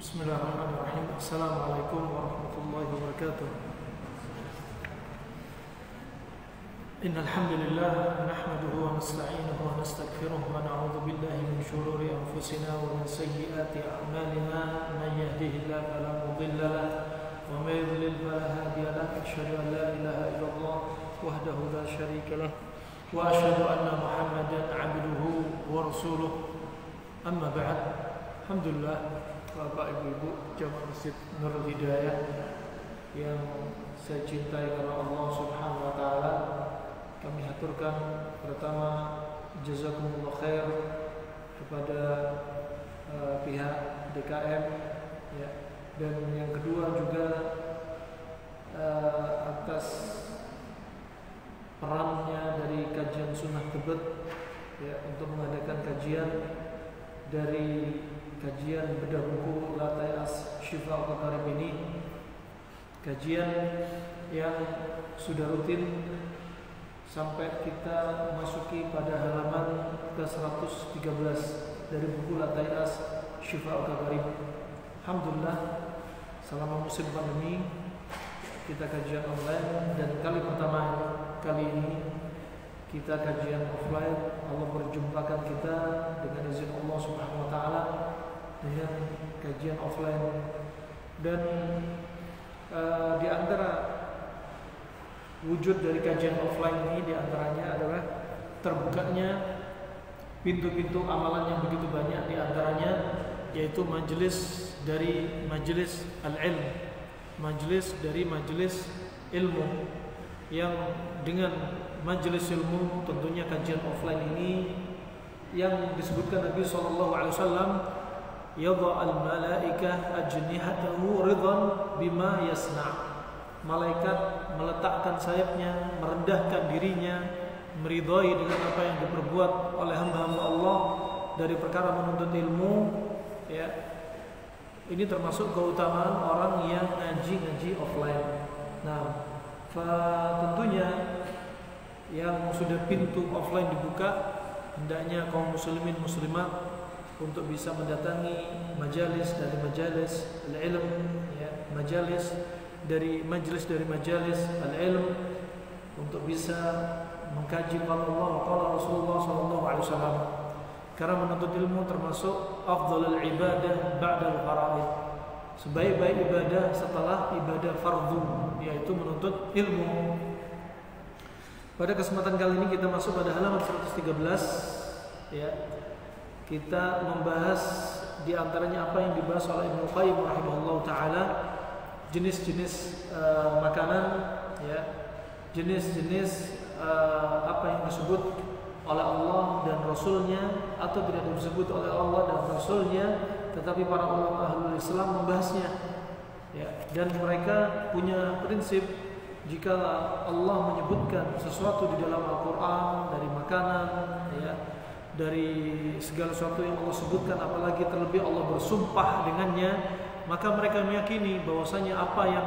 Bismillahirrahmanirrahim. Assalamualaikum warahmatullahi wabarakatuh. Innal hamdalillah nahmaduhu wa nasta'inuhu wa nastaghfiruh wa na'udzu billahi min shururi anfusina wa min sayyiati a'malina. Man yahdihillahu fala mudilla lahu wa man yudlil fala hadiya lahu. Asyhadu an la ilaha illallah wahdahu la syarika lahu wa asyhadu anna Muhammadan 'abduhu wa rasuluh. Amma ba'd. Alhamdulillah, Bapak Ibu-ibu jamaah Masjid Nurul Hidayah yang saya cintai karena Allah Subhanahu wa taala, kami haturkan pertama jazakumullah khair kepada pihak DKM ya, dan yang kedua juga atas perannya dari kajian Sunnah Tebet ya, untuk mengadakan kajian dari kajian bedah buku Latai As Syifa Al-Qatarib ini, kajian yang sudah rutin sampai kita masuki pada halaman ke-113 dari buku Latai As Syifa Al-Qatarib. Alhamdulillah, selama musim pandemi kita kajian online, dan pertama kali ini kita kajian offline. Allah berjumpakan kita dengan izin Allah Subhanahu wa taala dengan kajian offline, dan di antara wujud dari kajian offline ini diantaranya adalah terbukanya pintu-pintu amalan yang begitu banyak, diantaranya yaitu majelis dari majelis al-ilm, majelis dari majelis ilmu, yang dengan majelis ilmu tentunya kajian offline ini yang disebutkan Nabi SAW, yadha'al malaikah ajnihatahu ridhan bima yasna'. Malaikat meletakkan sayapnya, merendahkan dirinya, meridhai dengan apa yang diperbuat oleh hamba-hamba Allah dari perkara menuntut ilmu ya. Ini termasuk keutamaan orang yang ngaji offline. Nah, tentunya yang sudah pintu offline dibuka, hendaknya kaum muslimin muslimat untuk bisa mendatangi majalis dari majalis al-ilm ya, majalis dari majalis al-ilm, untuk bisa mengkaji qala Allah wa qala Rasulullah sallallahu alaihi wasallam. Karena menuntut ilmu termasuk afdhalul ibadah ba'dal faraid, sebaik-baik ibadah setelah ibadah fardhu, yaitu menuntut ilmu. Pada kesempatan kali ini kita masuk pada halaman 113 ya. Kita membahas di antaranya apa yang dibahas oleh Ibnu Qayyim rahimahullah taala, jenis-jenis makanan ya, jenis-jenis apa yang disebut oleh Allah dan Rasulnya atau tidak disebut oleh Allah dan Rasulnya, tetapi para ulama ahlul Islam membahasnya ya. Dan mereka punya prinsip, jika Allah menyebutkan sesuatu di dalam Al-Quran dari makanan ya, dari segala sesuatu yang Allah sebutkan, apalagi terlebih Allah bersumpah dengannya, maka mereka meyakini bahwasanya apa yang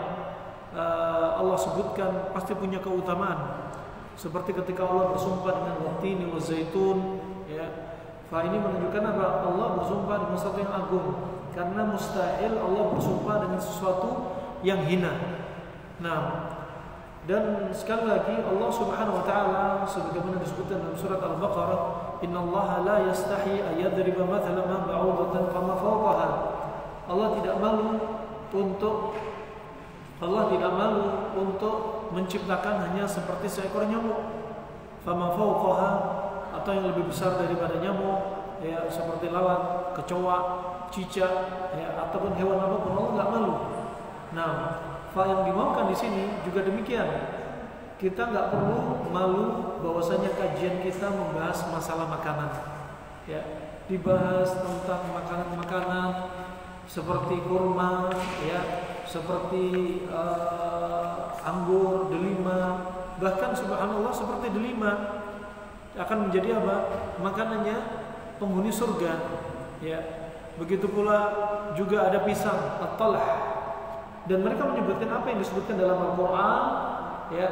Allah sebutkan pasti punya keutamaan. Seperti ketika Allah bersumpah dengan watini wa zaitun ya, ini menunjukkan apa? Allah bersumpah dengan sesuatu yang agung, karena mustahil Allah bersumpah dengan sesuatu yang hina. Nah, dan sekali lagi Allah Subhanahu wa taala sebagaimana disebutkan dalam surat Al-Baqarah, innallaha la yastahi ayadriba mathalan ma ba'udatan fama fawqaha. Allah tidak malu untuk menciptakan hanya seperti seekor nyamuk, fama fawqaha, atau yang lebih besar daripada nyamuk ya, seperti lalat, kecoa, cicak ya, ataupun hewan apapun. Allah enggak malu. Nah, yang dimaukan di sini juga demikian. Kita nggak perlu malu bahwasanya kajian kita membahas masalah makanan, ya, dibahas tentang makanan-makanan seperti kurma, ya, seperti anggur, delima, bahkan subhanallah seperti delima akan menjadi apa? Makanannya penghuni surga, ya. Begitu pula juga ada pisang, at-talh. Dan mereka menyebutkan apa yang disebutkan dalam Al-Quran ya,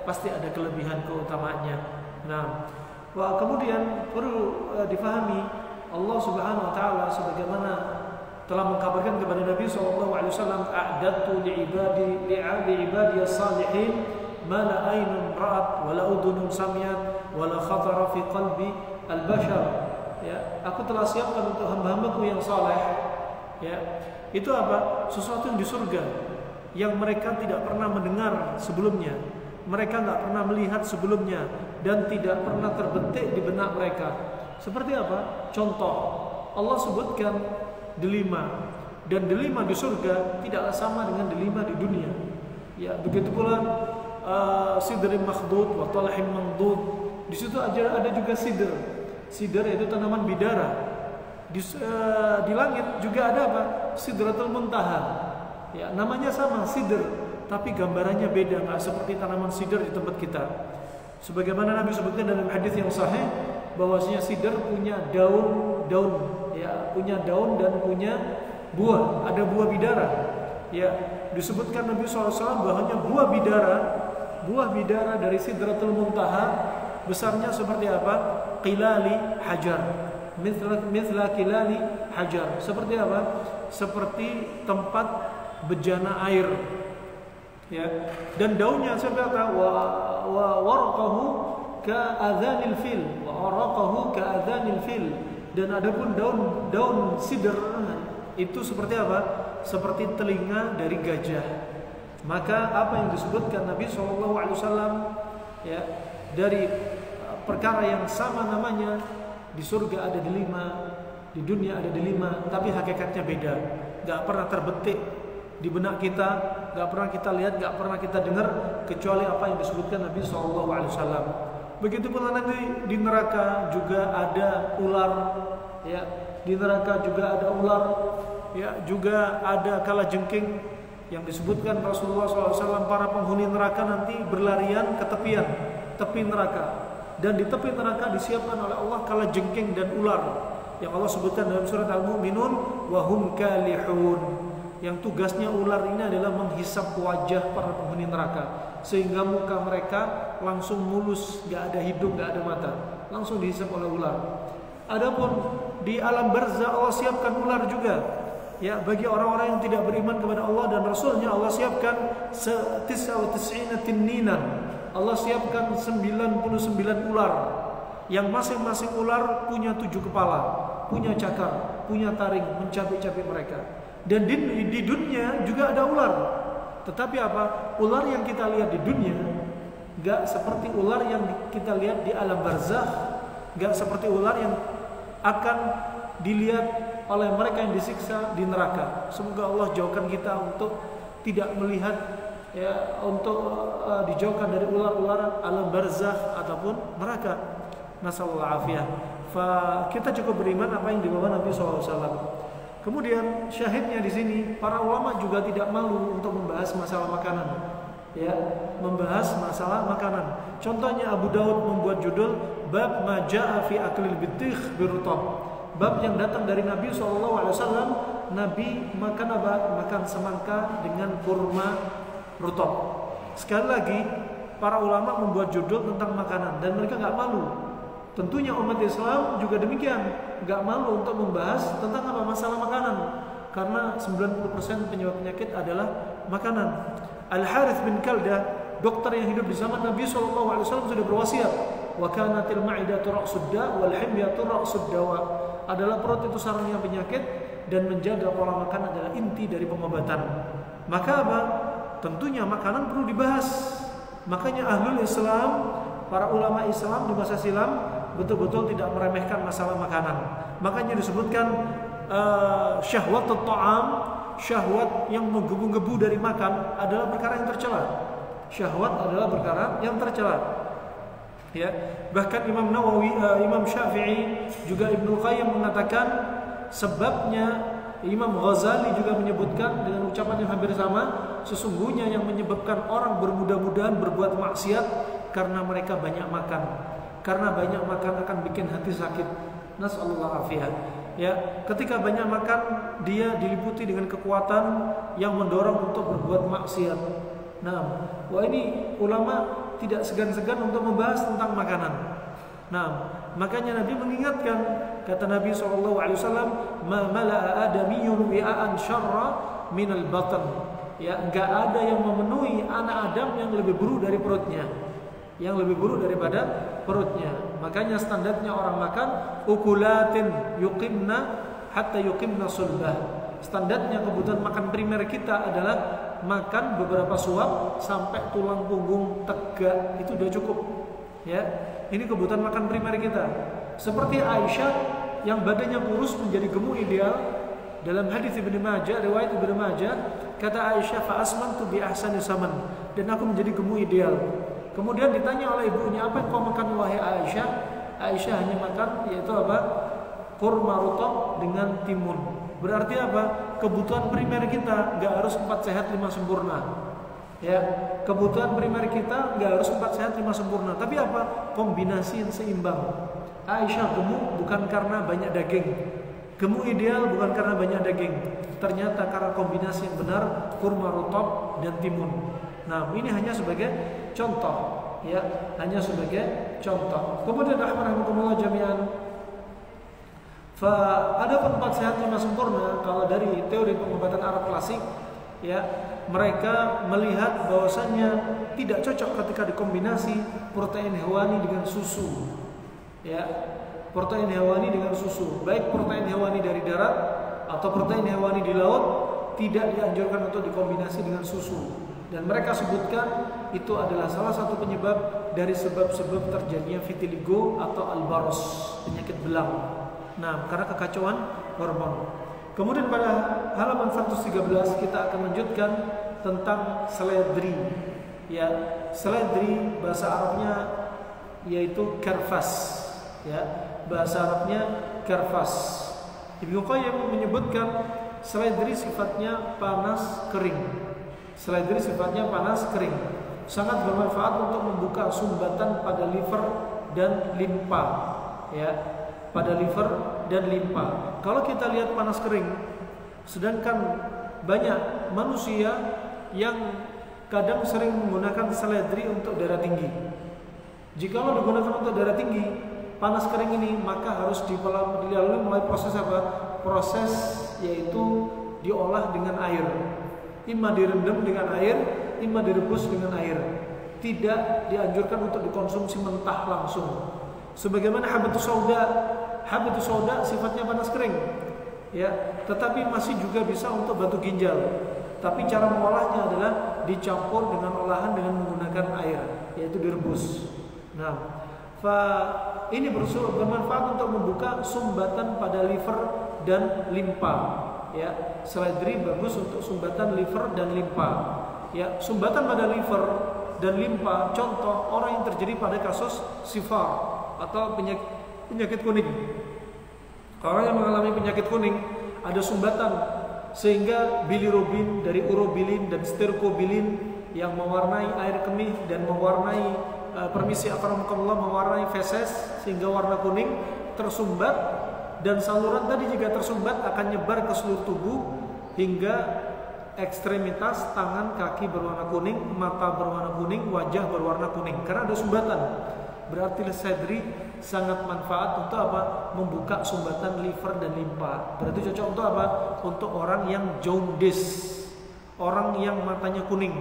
pasti ada kelebihan keutamaannya. Nah, kemudian perlu difahami Allah Subhanahu wa taala sebagaimana telah mengkabarkan kepada Nabi SAW, a'dadtu li'ibadi as-salihin ma la aynun ra'at wa la udhunun sami'at wa la khatara fi qalbi al-bashar. Ya, aku telah siapkan untuk hamba-hambaku yang saleh. Ya, itu apa? Sesuatu yang di surga yang mereka tidak pernah mendengar sebelumnya, mereka nggak pernah melihat sebelumnya, dan tidak pernah terbetik di benak mereka. Seperti apa? Contoh, Allah sebutkan delima, dan delima di surga tidaklah sama dengan delima di dunia. Ya, begitu pula sidrin makhdud wa talhim mamdud. Di situ ada juga sidr. Sidr itu tanaman bidara. Di langit juga ada apa? Sidratul muntaha. Ya, namanya sama, sidr, tapi gambarannya beda, nggak seperti tanaman sidr di tempat kita. Sebagaimana Nabi sebutkan dalam hadis yang sahih bahwasanya sidr punya daun, ya, punya daun dan punya buah, ada buah bidara. Ya, disebutkan Nabi SAW bahwasanya buah bidara dari sidratul muntaha besarnya seperti apa? Qilali hajar. Mithla kilali hajar. Seperti apa? Seperti tempat bejana air. Ya. Dan daunnya seperti apa? Wa warqahu ka adhanil fil. Wa warqahu ka adhanil fil. Dan adapun daun sidr itu seperti apa? Seperti telinga dari gajah. Maka apa yang disebutkan Nabi SAW, ya, dari perkara yang sama namanya, di surga ada delima, di dunia ada delima, tapi hakikatnya beda. Gak pernah terbetik di benak kita, gak pernah kita lihat, gak pernah kita dengar, kecuali apa yang disebutkan Nabi SAW. Begitu pula nanti di neraka juga ada ular, ya, di neraka juga ada ular, ya, juga ada kalajengking yang disebutkan Rasulullah SAW. Para penghuni neraka nanti berlarian ke tepi neraka. Dan di tepi neraka disiapkan oleh Allah kalajengking dan ular yang Allah sebutkan dalam surat Al-Mu'minun, wahum kalihun, yang tugasnya ular ini adalah menghisap wajah para penghuni neraka sehingga muka mereka langsung mulus, gak ada hidung, gak ada mata, langsung dihisap oleh ular. Adapun di alam barzah Allah siapkan ular juga, ya, bagi orang-orang yang tidak beriman kepada Allah dan Rasulnya. Allah siapkan 99 tinninan. Allah siapkan 99 ular, yang masing-masing ular punya 7 kepala, punya cakar, punya taring, mencabik-cabik mereka. Dan di dunia juga ada ular. Tetapi apa? Ular yang kita lihat di dunia gak seperti ular yang kita lihat di alam barzakh, gak seperti ular yang akan dilihat oleh mereka yang disiksa di neraka. Semoga Allah jauhkan kita untuk tidak melihat, ya, untuk dijauhkan dari ular-ular alam barzakh ataupun neraka. Nasallallahu afiyah. Kita cukup beriman apa yang dibawa Nabi SAW. Kemudian syahidnya di sini, para ulama juga tidak malu untuk membahas masalah makanan, ya, membahas masalah makanan. Contohnya Abu Daud membuat judul bab ma jaa fi aklil bitikh birutab. Bab yang datang dari Nabi SAW, Nabi makan apa? Makan semangka dengan kurma rutab. Sekali lagi, para ulama membuat judul tentang makanan dan mereka nggak malu. Tentunya umat Islam juga demikian, nggak malu untuk membahas tentang apa? Masalah makanan, karena 90% penyebab penyakit adalah makanan. Al-Harith bin Kalda, dokter yang hidup di zaman Nabi SAW, sudah berwasiat, wa kanatil ma'idatu ra'sud da' wal himyatu ra'sud dawa. Adalah perut itu sarangnya penyakit dan menjaga pola makan adalah inti dari pengobatan. Maka apa? Tentunya makanan perlu dibahas. Makanya ahlul Islam, para ulama Islam di masa silam betul-betul tidak meremehkan masalah makanan. Makanya disebutkan syahwat ta'am, syahwat yang menggebu-gebu dari makan adalah perkara yang tercela. Syahwat adalah perkara yang tercela. Ya, bahkan Imam Nawawi, Imam Syafi'i, juga Ibnu Qayyim mengatakan sebabnya. Imam Ghazali juga menyebutkan dengan ucapan yang hampir sama, sesungguhnya yang menyebabkan orang bermudah-mudahan berbuat maksiat karena mereka banyak makan. Karena banyak makan akan bikin hati sakit. Nasallallahu afiyah. Ya, ketika banyak makan dia diliputi dengan kekuatan yang mendorong untuk berbuat maksiat. Nah, wah, ini ulama tidak segan-segan untuk membahas tentang makanan. Nah, makanya Nabi mengingatkan kata Nabi SAW, ma mala'a adamiyyun wi'an syarra minal batan. Ya, enggak ada yang memenuhi anak Adam yang lebih buruk dari perutnya. Yang lebih buruk daripada perutnya. Makanya standarnya orang makan ukulatin yuqimna hatta yuqimna sulbah. Standarnya kebutuhan makan primer kita adalah makan beberapa suap sampai tulang punggung tegak, itu udah cukup. Ya, ini kebutuhan makan primer kita. Seperti Aisyah yang badannya kurus menjadi gemuk ideal. Dalam hadis Ibnu Majah, riwayat Ibnu Majah, kata Aisyah, fa asmantu bi ahsani saman, dan aku menjadi gemuk ideal. Kemudian ditanya oleh ibunya, apa yang kau makan wahai Aisyah? Aisyah hanya makan yaitu apa? Kurma rutab dengan timun. Berarti apa? Kebutuhan primer kita nggak harus 4 sehat 5 sempurna. Ya, kebutuhan primer kita nggak harus 4 sehat 5 sempurna. Tapi apa? Kombinasi yang seimbang. Aisyah gemuk bukan karena banyak daging. Gemuk ideal bukan karena banyak daging. Ternyata karena kombinasi yang benar, kurma rutab dan timun. Nah, ini hanya sebagai contoh, ya, hanya sebagai contoh. Kemudian rahimahumullah jami'an. Ada 4 sehat 5 sempurna. Kalau dari teori pengobatan Arab klasik, ya, mereka melihat bahwasannya tidak cocok ketika dikombinasi protein hewani dengan susu. Ya, protein hewani dengan susu, baik protein hewani dari darat atau protein hewani di laut, tidak dianjurkan untuk dikombinasi dengan susu. Dan mereka sebutkan itu adalah salah satu penyebab dari sebab-sebab terjadinya vitiligo atau albaros, penyakit belang. Nah, karena kekacauan hormon. Kemudian pada halaman 113 kita akan lanjutkan tentang seledri. Ya, seledri bahasa Arabnya yaitu karfas. Ya, bahasa Arabnya karfas. Ibnu Qayyim menyebutkan seledri sifatnya panas kering. Seledri sifatnya panas kering. Sangat bermanfaat untuk membuka sumbatan pada liver dan limpa. Ya, pada liver dan limpa. Kalau kita lihat panas kering, sedangkan banyak manusia yang kadang sering menggunakan seledri untuk darah tinggi. Jikalau digunakan untuk darah tinggi, panas kering ini maka harus dilalui mulai proses apa? Proses yaitu diolah dengan air. Imma direndam dengan air, imma direbus dengan air. Tidak dianjurkan untuk dikonsumsi mentah langsung. Sebagaimana habatus sauda sifatnya panas kering, ya, tetapi masih juga bisa untuk batu ginjal. Tapi cara mengolahnya adalah dicampur dengan olahan dengan menggunakan air, yaitu direbus. Nah, ini bermanfaat untuk membuka sumbatan pada liver dan limpa. Ya, seledri bagus untuk sumbatan liver dan limpa. Ya, sumbatan pada liver dan limpa, contoh orang yang terjadi pada kasus sifar atau penyakit kuning. Orang yang mengalami penyakit kuning ada sumbatan sehingga bilirubin dari urobilin dan stercobilin yang mewarnai air kemih dan mewarnai mewarnai feses sehingga warna kuning tersumbat, dan saluran tadi jika tersumbat akan nyebar ke seluruh tubuh hingga ekstremitas tangan kaki berwarna kuning, mata berwarna kuning, wajah berwarna kuning karena ada sumbatan. Berarti seledri sangat manfaat untuk apa? Membuka sumbatan liver dan limpa. Berarti cocok untuk apa? Untuk orang yang jaundice, orang yang matanya kuning,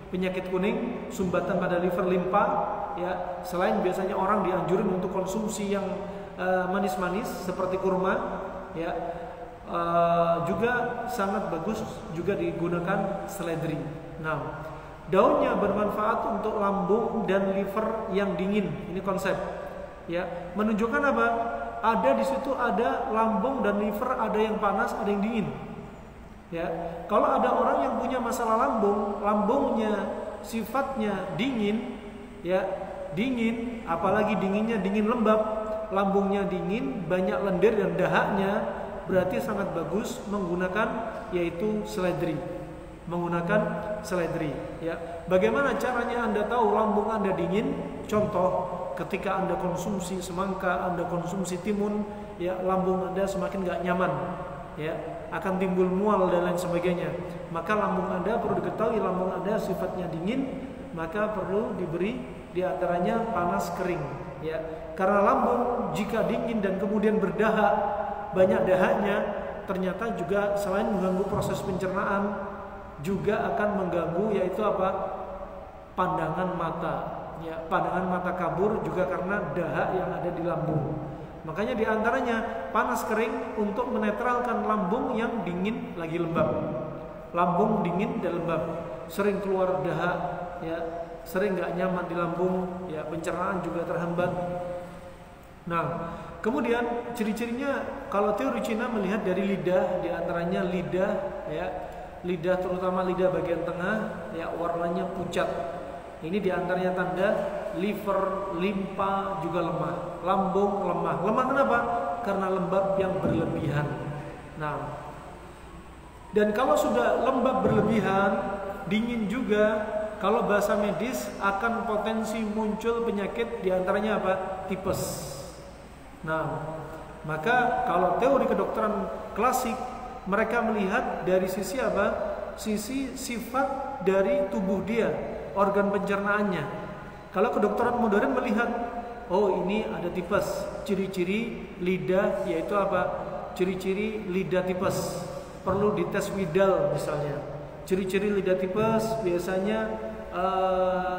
penyakit kuning, sumbatan pada liver, limpa. Ya, selain biasanya orang dianjurin untuk konsumsi yang manis-manis seperti kurma, ya, juga sangat bagus juga digunakan seledri. Nah, daunnya bermanfaat untuk lambung dan liver yang dingin. Ini konsep, ya, menunjukkan apa? Ada di situ ada lambung dan liver, ada yang panas, ada yang dingin. Ya, kalau ada orang yang punya masalah lambung, lambungnya sifatnya dingin, ya, dingin, apalagi dinginnya dingin lembab, lambungnya dingin, banyak lendir dan dahaknya, berarti sangat bagus menggunakan yaitu seledri. Menggunakan seledri, ya. Bagaimana caranya Anda tahu lambung Anda dingin? Contoh, ketika Anda konsumsi semangka, Anda konsumsi timun, ya, lambung Anda semakin gak nyaman, ya, akan timbul mual dan lain sebagainya. Maka lambung Anda perlu diketahui lambung Anda sifatnya dingin, maka perlu diberi diantaranya panas kering, ya. Karena lambung jika dingin dan kemudian berdahak, banyak dahaknya, ternyata juga selain mengganggu proses pencernaan, juga akan mengganggu yaitu apa? Pandangan mata. Ya, pandangan mata kabur juga karena dahak yang ada di lambung. Makanya diantaranya panas kering untuk menetralkan lambung yang dingin lagi lembab. Lambung dingin dan lembab, sering keluar dahak, ya, sering nggak nyaman di lambung, ya, pencernaan juga terhambat. Nah, kemudian ciri-cirinya kalau teori Cina melihat dari lidah, diantaranya lidah, ya, lidah terutama lidah bagian tengah, ya, warnanya pucat. Ini diantaranya tanda liver, limpa juga lemah, lambung lemah. Lemah kenapa? Karena lembab yang berlebihan. Nah, dan kalau sudah lembab berlebihan, dingin juga, kalau bahasa medis akan potensi muncul penyakit diantaranya apa? Tipes. Nah, maka kalau teori kedokteran klasik mereka melihat dari sisi apa? Sisi sifat dari tubuh dia, organ pencernaannya. Kalau kedokteran modern melihat, oh ini ada tipes, ciri-ciri lidah yaitu apa? Ciri-ciri lidah tipes, perlu dites Widal misalnya. Ciri-ciri lidah tipes biasanya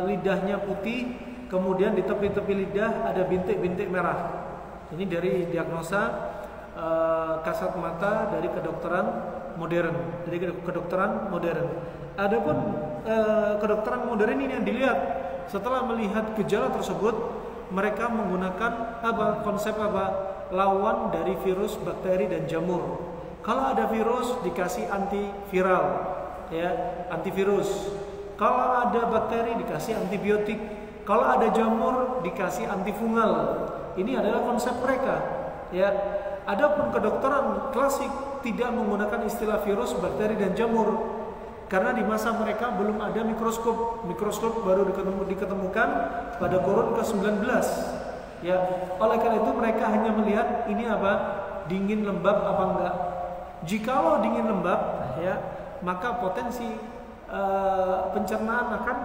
lidahnya putih, kemudian di tepi-tepi lidah ada bintik-bintik merah. Ini dari diagnosa kasat mata dari kedokteran modern, Adapun kedokteran modern ini yang dilihat setelah melihat gejala tersebut, mereka menggunakan apa? Konsep apa? Lawan dari virus, bakteri dan jamur. Kalau ada virus dikasih antiviral, ya, antivirus. Kalau ada bakteri dikasih antibiotik. Kalau ada jamur dikasih antifungal. Ini adalah konsep mereka, ya. Adapun kedokteran klasik tidak menggunakan istilah virus, bakteri dan jamur karena di masa mereka belum ada mikroskop. Mikroskop baru diketemukan pada kurun ke-19. Ya, oleh karena itu mereka hanya melihat ini apa? Dingin lembab apa enggak. Jikalau dingin lembab, ya, maka potensi pencernaan akan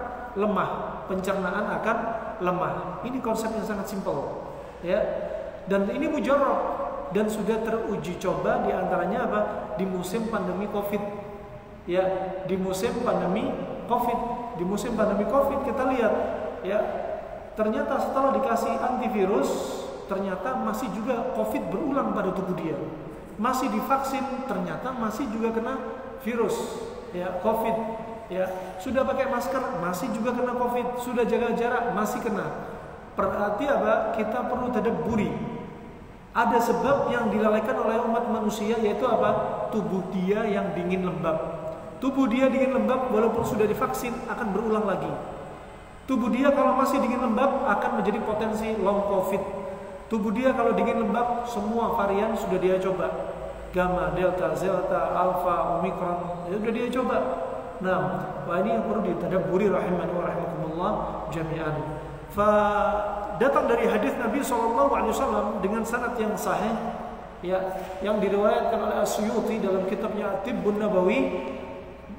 lemah. Ini konsep yang sangat simpel. Ya, dan ini mujarab dan sudah teruji coba diantaranya apa? Di musim pandemi COVID. Ya, di musim pandemi COVID kita lihat, ya, ternyata setelah dikasih antivirus, ternyata masih juga COVID berulang pada tubuh dia. Masih divaksin, ternyata masih juga kena virus, ya, COVID. Ya, sudah pakai masker, masih juga kena COVID. Sudah jaga jarak, masih kena. Berarti apa? Kita perlu tadabburi. Ada sebab yang dilalaikan oleh umat manusia, yaitu apa? Tubuh dia yang dingin lembab. Tubuh dia dingin lembab walaupun sudah divaksin akan berulang lagi. Tubuh dia kalau masih dingin lembab akan menjadi potensi long COVID. Tubuh dia kalau dingin lembab, semua varian sudah dia coba. Gamma, Delta, Zeta, Alpha, Omicron, sudah dia coba. Nah, ini yang perlu ditadabburi rahimani wa rahimakumullah jami'an. Datang dari hadis Nabi SAW dengan sanad yang sahih, ya, yang diriwayatkan oleh Asyuti dalam kitabnya Tibbun Nabawi,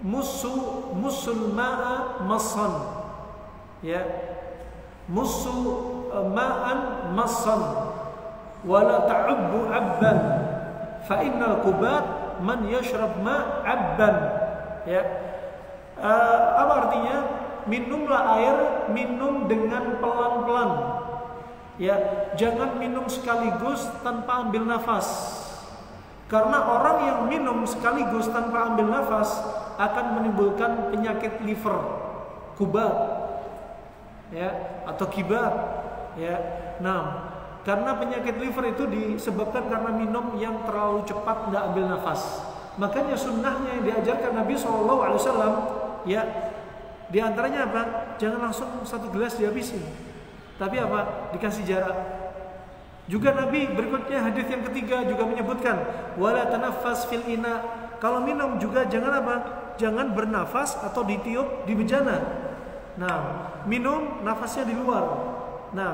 musul ma'a massan, ya, musul ma'an massan wala ta'ubbu abban fa innal qubat man yashrab ma'abban, ya. Apa artinya? Minumlah air, minum dengan pelan-pelan. Ya, jangan minum sekaligus tanpa ambil nafas. Karena orang yang minum sekaligus tanpa ambil nafas akan menimbulkan penyakit liver, kubat, ya, atau kibat, ya. Nah, karena penyakit liver itu disebabkan karena minum yang terlalu cepat, tidak ambil nafas. Makanya sunnahnya yang diajarkan Nabi SAW, ya, di antaranya apa? Jangan langsung satu gelas dihabisin, tapi apa? Dikasih jarak. Juga Nabi berikutnya hadis yang ketiga juga menyebutkan wala tanaffas fil ina. Kalau minum juga jangan apa? Jangan bernafas atau ditiup di bejana. Nah, minum nafasnya di luar. Nah,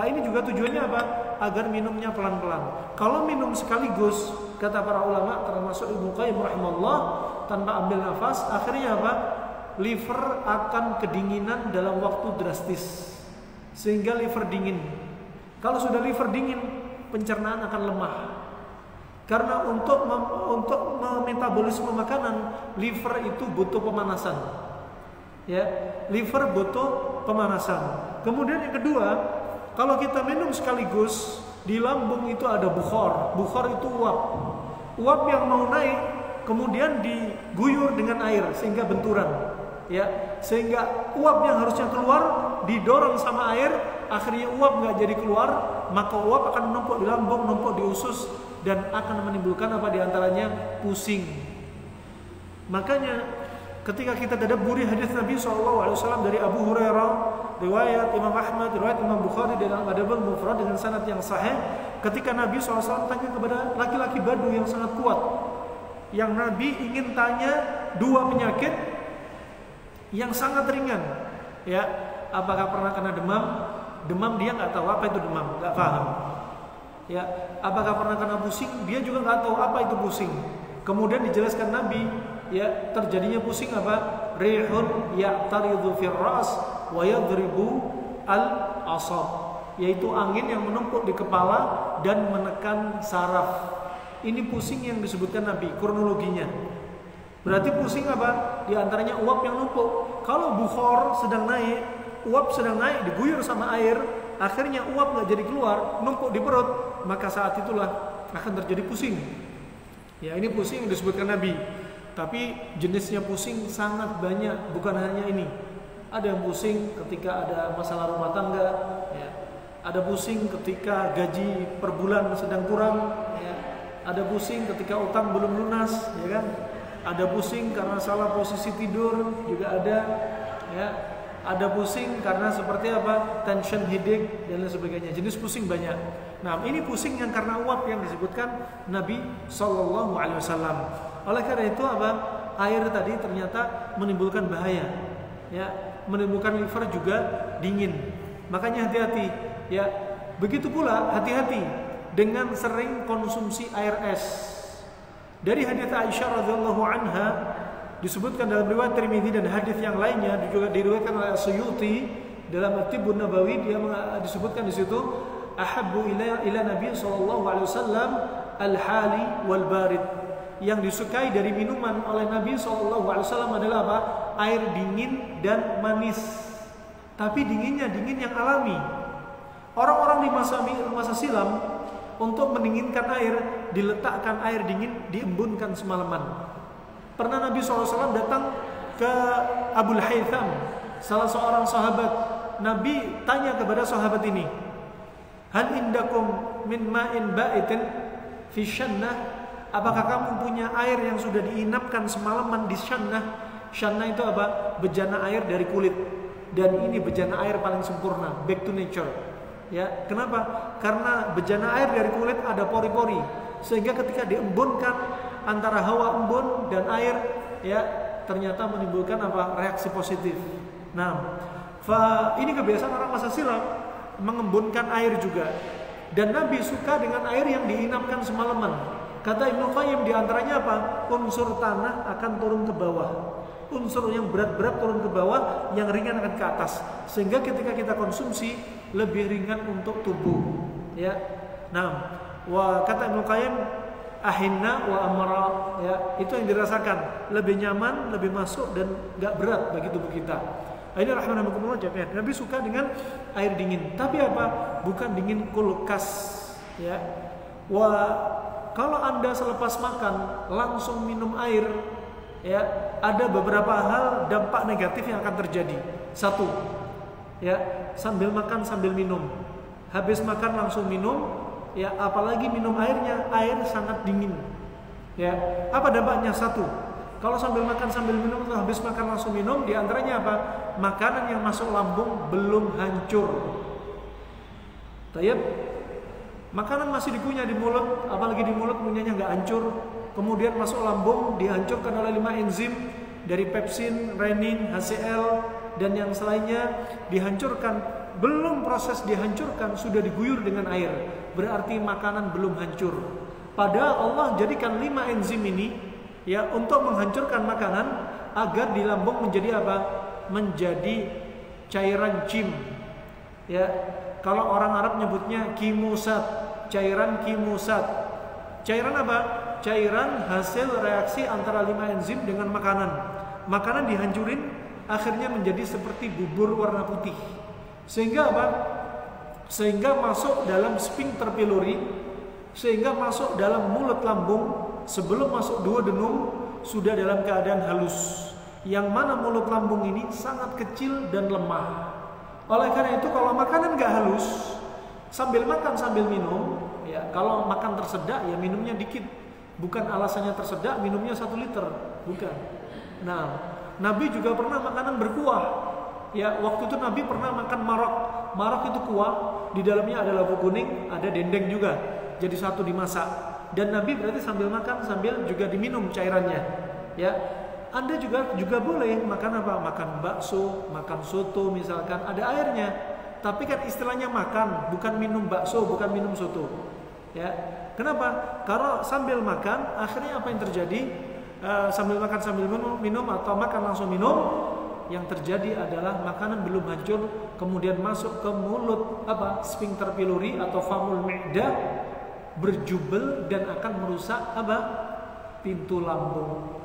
ini juga tujuannya apa? Agar minumnya pelan-pelan. Kalau minum sekaligus, kata para ulama termasuk Ibnu Qayyim rahimahullah, tanpa ambil nafas, akhirnya apa? Liver akan kedinginan dalam waktu drastis, sehingga liver dingin. Kalau sudah liver dingin, pencernaan akan lemah. Karena untuk metabolisme makanan, liver itu butuh pemanasan. Ya, liver butuh pemanasan. Kemudian yang kedua, kalau kita minum sekaligus, di lambung itu ada bukhar. Bukhar itu uap. Uap yang mau naik kemudian diguyur dengan air sehingga benturan. Ya, sehingga uap yang harusnya keluar didorong sama air, akhirnya uap nggak jadi keluar, maka uap akan menumpuk di lambung, menumpuk di usus, dan akan menimbulkan apa diantaranya pusing. Makanya ketika kita tadabburi hadis Nabi SAW dari Abu Hurairah, riwayat Imam Ahmad, riwayat Imam Bukhari dalam Adabul Mufrad dengan sanad yang sahih, ketika Nabi SAW tanya kepada laki-laki Badu yang sangat kuat, yang Nabi ingin tanya dua penyakit yang sangat ringan, ya, apakah pernah kena demam? Demam dia nggak tahu apa itu demam, nggak paham. Ya, apakah pernah kena pusing? Dia juga nggak tahu apa itu pusing. Kemudian dijelaskan Nabi, ya, terjadinya pusing apa? Rihun ya'taridhu fir ras wa yadribu al-asab, yaitu angin yang menumpuk di kepala dan menekan saraf. Ini pusing yang disebutkan Nabi, kronologinya. Berarti pusing apa? Di antaranya uap yang numpuk. Kalau bukhar sedang naik, uap sedang naik, diguyur sama air, akhirnya uap nggak jadi keluar, numpuk di perut, maka saat itulah akan terjadi pusing. Ya, ini pusing yang disebutkan Nabi. Tapi jenisnya pusing sangat banyak, bukan hanya ini. Ada yang pusing ketika ada masalah rumah tangga, ya. Ada pusing ketika gaji per bulan sedang kurang, ya. Ada pusing ketika utang belum lunas, ya kan? Ada pusing karena salah posisi tidur, juga ada, ya. Ada pusing karena seperti apa? Tension headache dan lain sebagainya. Jenis pusing banyak. Nah, ini pusing yang karena uap yang disebutkan Nabi SAW. Oleh karena itu apa? Air tadi ternyata menimbulkan bahaya, ya, menimbulkan liver juga dingin. Makanya hati-hati, ya. Begitu pula hati-hati dengan sering konsumsi air es. Dari hadits Aisyah radhiyallahu anha disebutkan dalam riwayat Tirmidzi dan hadits yang lainnya juga diriwayatkan oleh Suyuti dalam At-Tibbun Nabawi, dia disebutkan di situ ahabbu ila Nabi sallallahu alaihi wasallam al-hali wal barid. Yang disukai dari minuman oleh Nabi sallallahu alaihi wasallam adalah apa? Air dingin dan manis. Tapi dinginnya dingin yang alami. Orang-orang di masa silam untuk mendinginkan air, diletakkan air dingin, diembunkan semalaman. Pernah Nabi SAW datang ke Abul Haytham, salah seorang sahabat. Nabi tanya kepada sahabat ini, hal indakum min ma'in ba'itin fi syannah? Apakah kamu punya air yang sudah diinapkan semalaman di syannah? Syannah itu apa? Bejana air dari kulit. Dan ini bejana air paling sempurna, back to nature. Ya, kenapa? Karena bejana air dari kulit ada pori-pori, sehingga ketika diembunkan antara hawa embun dan air, ya, ternyata menimbulkan apa? Reaksi positif. Nah, ini kebiasaan orang masa silam, mengembunkan air juga. Dan Nabi suka dengan air yang diinapkan semalaman. Kata Ibnu Qayyim, diantaranya apa? Unsur tanah akan turun ke bawah. Unsur yang berat-berat turun ke bawah, yang ringan akan ke atas. Sehingga ketika kita konsumsi lebih ringan untuk tubuh. Ya. Nah, kata Ibnu Qayyim, ahinna wa amra, ya, itu yang dirasakan, lebih nyaman, lebih masuk dan enggak berat bagi tubuh kita. Ini rahmanakumullah jami'an. Nabi suka dengan air dingin. Tapi apa? Bukan dingin kulkas, ya. Kalau Anda selepas makan langsung minum air, ya, ada beberapa hal dampak negatif yang akan terjadi. Satu, ya, sambil makan sambil minum. Habis makan langsung minum, ya, apalagi minum airnya, air sangat dingin. Ya, apa dampaknya? Satu, kalau sambil makan sambil minum atau habis makan langsung minum, diantaranya apa? Makanan yang masuk lambung belum hancur. Tayyib, makanan masih dikunyah di mulut, apalagi di mulut kunyahnya nggak hancur. Kemudian masuk lambung, dihancurkan oleh 5 enzim dari pepsin, renin, HCl dan yang selainnya, dihancurkan. Belum proses dihancurkan sudah diguyur dengan air, berarti makanan belum hancur. Padahal Allah jadikan 5 enzim ini, ya, untuk menghancurkan makanan agar di lambung menjadi apa? Menjadi cairan cim. Ya, Kalau orang Arab nyebutnya kimusat, cairan kimusat. Cairan apa? Cairan hasil reaksi antara 5 enzim dengan makanan. Makanan dihancurin, akhirnya menjadi seperti bubur warna putih. Sehingga apa? Sehingga masuk dalam sphincter pylori, sehingga masuk dalam mulut lambung. Sebelum masuk duodenum sudah dalam keadaan halus. Yang mana mulut lambung ini sangat kecil dan lemah. Oleh karena itu kalau makanan gak halus, sambil makan sambil minum, ya kalau makan tersedak ya minumnya dikit. Bukan alasannya tersedak minumnya 1 liter, bukan. Nah, Nabi juga pernah makanan berkuah. Ya, waktu itu Nabi pernah makan marok. Marok itu kuah, di dalamnya ada labu kuning, ada dendeng juga. Jadi satu dimasak. Dan Nabi berarti sambil makan sambil juga diminum cairannya. Ya, Anda juga boleh makan apa? Makan bakso, makan soto misalkan, ada airnya. Tapi kan istilahnya makan, bukan minum bakso, bukan minum soto. Ya, kenapa? Karena sambil makan, akhirnya apa yang terjadi? Sambil makan sambil minum atau makan langsung minum, yang terjadi adalah makanan belum hancur, kemudian masuk ke mulut sphincter pylori atau famul mi'dah, berjubel dan akan merusak pintu lambung.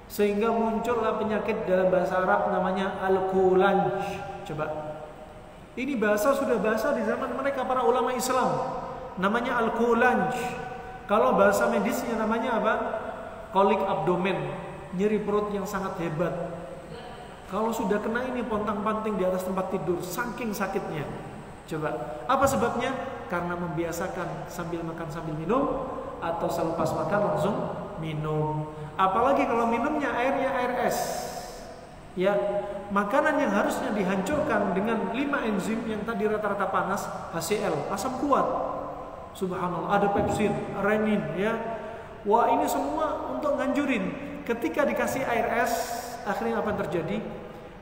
Sehingga muncullah penyakit dalam bahasa Arab namanya al-qulanj. Coba. Ini sudah bahasa di zaman mereka para ulama Islam. Namanya al-qulanj. Kalau bahasa medisnya namanya apa? Kolik abdomen, nyeri perut yang sangat hebat. Kalau sudah kena ini pontang-panting di atas tempat tidur, saking sakitnya. Coba, apa sebabnya? Karena membiasakan sambil makan sambil minum, atau selepas makan langsung minum. Apalagi kalau minumnya airnya air es. Ya, makanan yang harusnya dihancurkan dengan 5 enzim yang tadi rata-rata panas, HCl, asam kuat. Subhanallah, ada pepsin, renin, ya. Wah, ini semua untuk nganjurin. Ketika dikasih air es, akhirnya apa yang terjadi?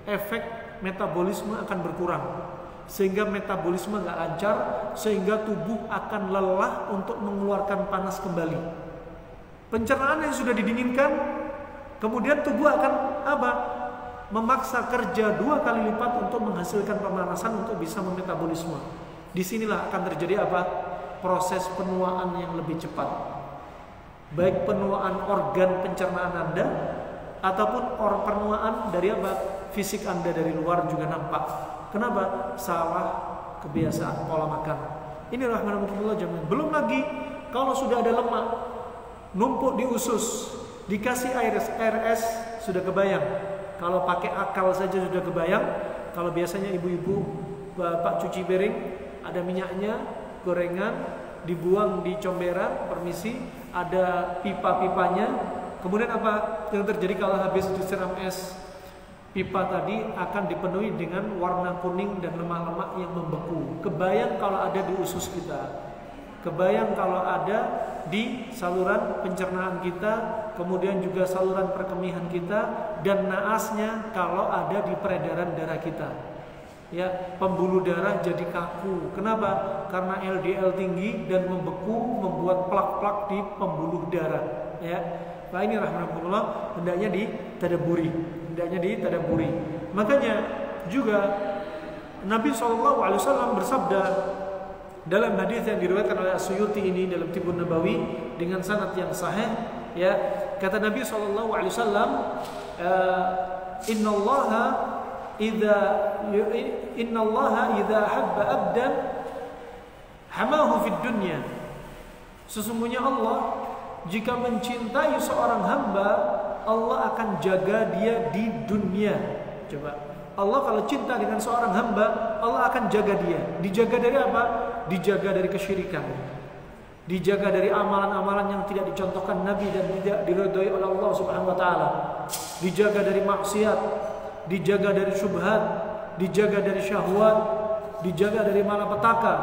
Efek metabolisme akan berkurang. Sehingga metabolisme gak lancar, sehingga tubuh akan lelah untuk mengeluarkan panas kembali. Pencernaan yang sudah didinginkan, kemudian tubuh akan memaksa kerja 2 kali lipat untuk menghasilkan pemanasan untuk bisa memetabolisme. Disinilah akan terjadi proses penuaan yang lebih cepat. Baik penuaan organ pencernaan Anda ataupun penuaan dari fisik Anda dari luar juga nampak. Kenapa? Salah kebiasaan pola makan. Ini rahmatullah jamin. Belum lagi kalau sudah ada lemak numpuk di usus, dikasih air es sudah kebayang. Kalau pakai akal saja sudah kebayang. Kalau biasanya ibu-ibu bapak cuci piring, ada minyaknya, gorengan, dibuang di comberan, permisi, ada pipa-pipanya. Kemudian apa yang terjadi kalau habis disiram es? Pipa tadi akan dipenuhi dengan warna kuning dan lemak-lemak yang membeku. Kebayang kalau ada di usus kita. Kebayang kalau ada di saluran pencernaan kita, kemudian juga saluran perkemihan kita, dan naasnya kalau ada di peredaran darah kita. Ya, pembuluh darah jadi kaku. Kenapa? Karena LDL tinggi dan membeku, membuat plak-plak di pembuluh darah. Ya, nah ini rahmatullah hendaknya ditadaburi. Makanya juga Nabi SAW bersabda dalam hadis yang diriwayatkan oleh As-Suyuti ini dalam Tibbun Nabawi dengan sanad yang sahih, ya, kata Nabi SAW, Innallaha idza habba abdan hamahu fid dunya. Sesungguhnya Allah jika mencintai seorang hamba, Allah akan jaga dia di dunia. Coba, Allah kalau cinta dengan seorang hamba, Allah akan jaga dia. Dijaga dari apa? Dijaga dari kesyirikan. Dijaga dari amalan-amalan yang tidak dicontohkan Nabi dan tidak diridhoi oleh Allah Subhanahu wa taala. Dijaga dari maksiat, dijaga dari syubhat, dijaga dari syahwat, dijaga dari malapetaka.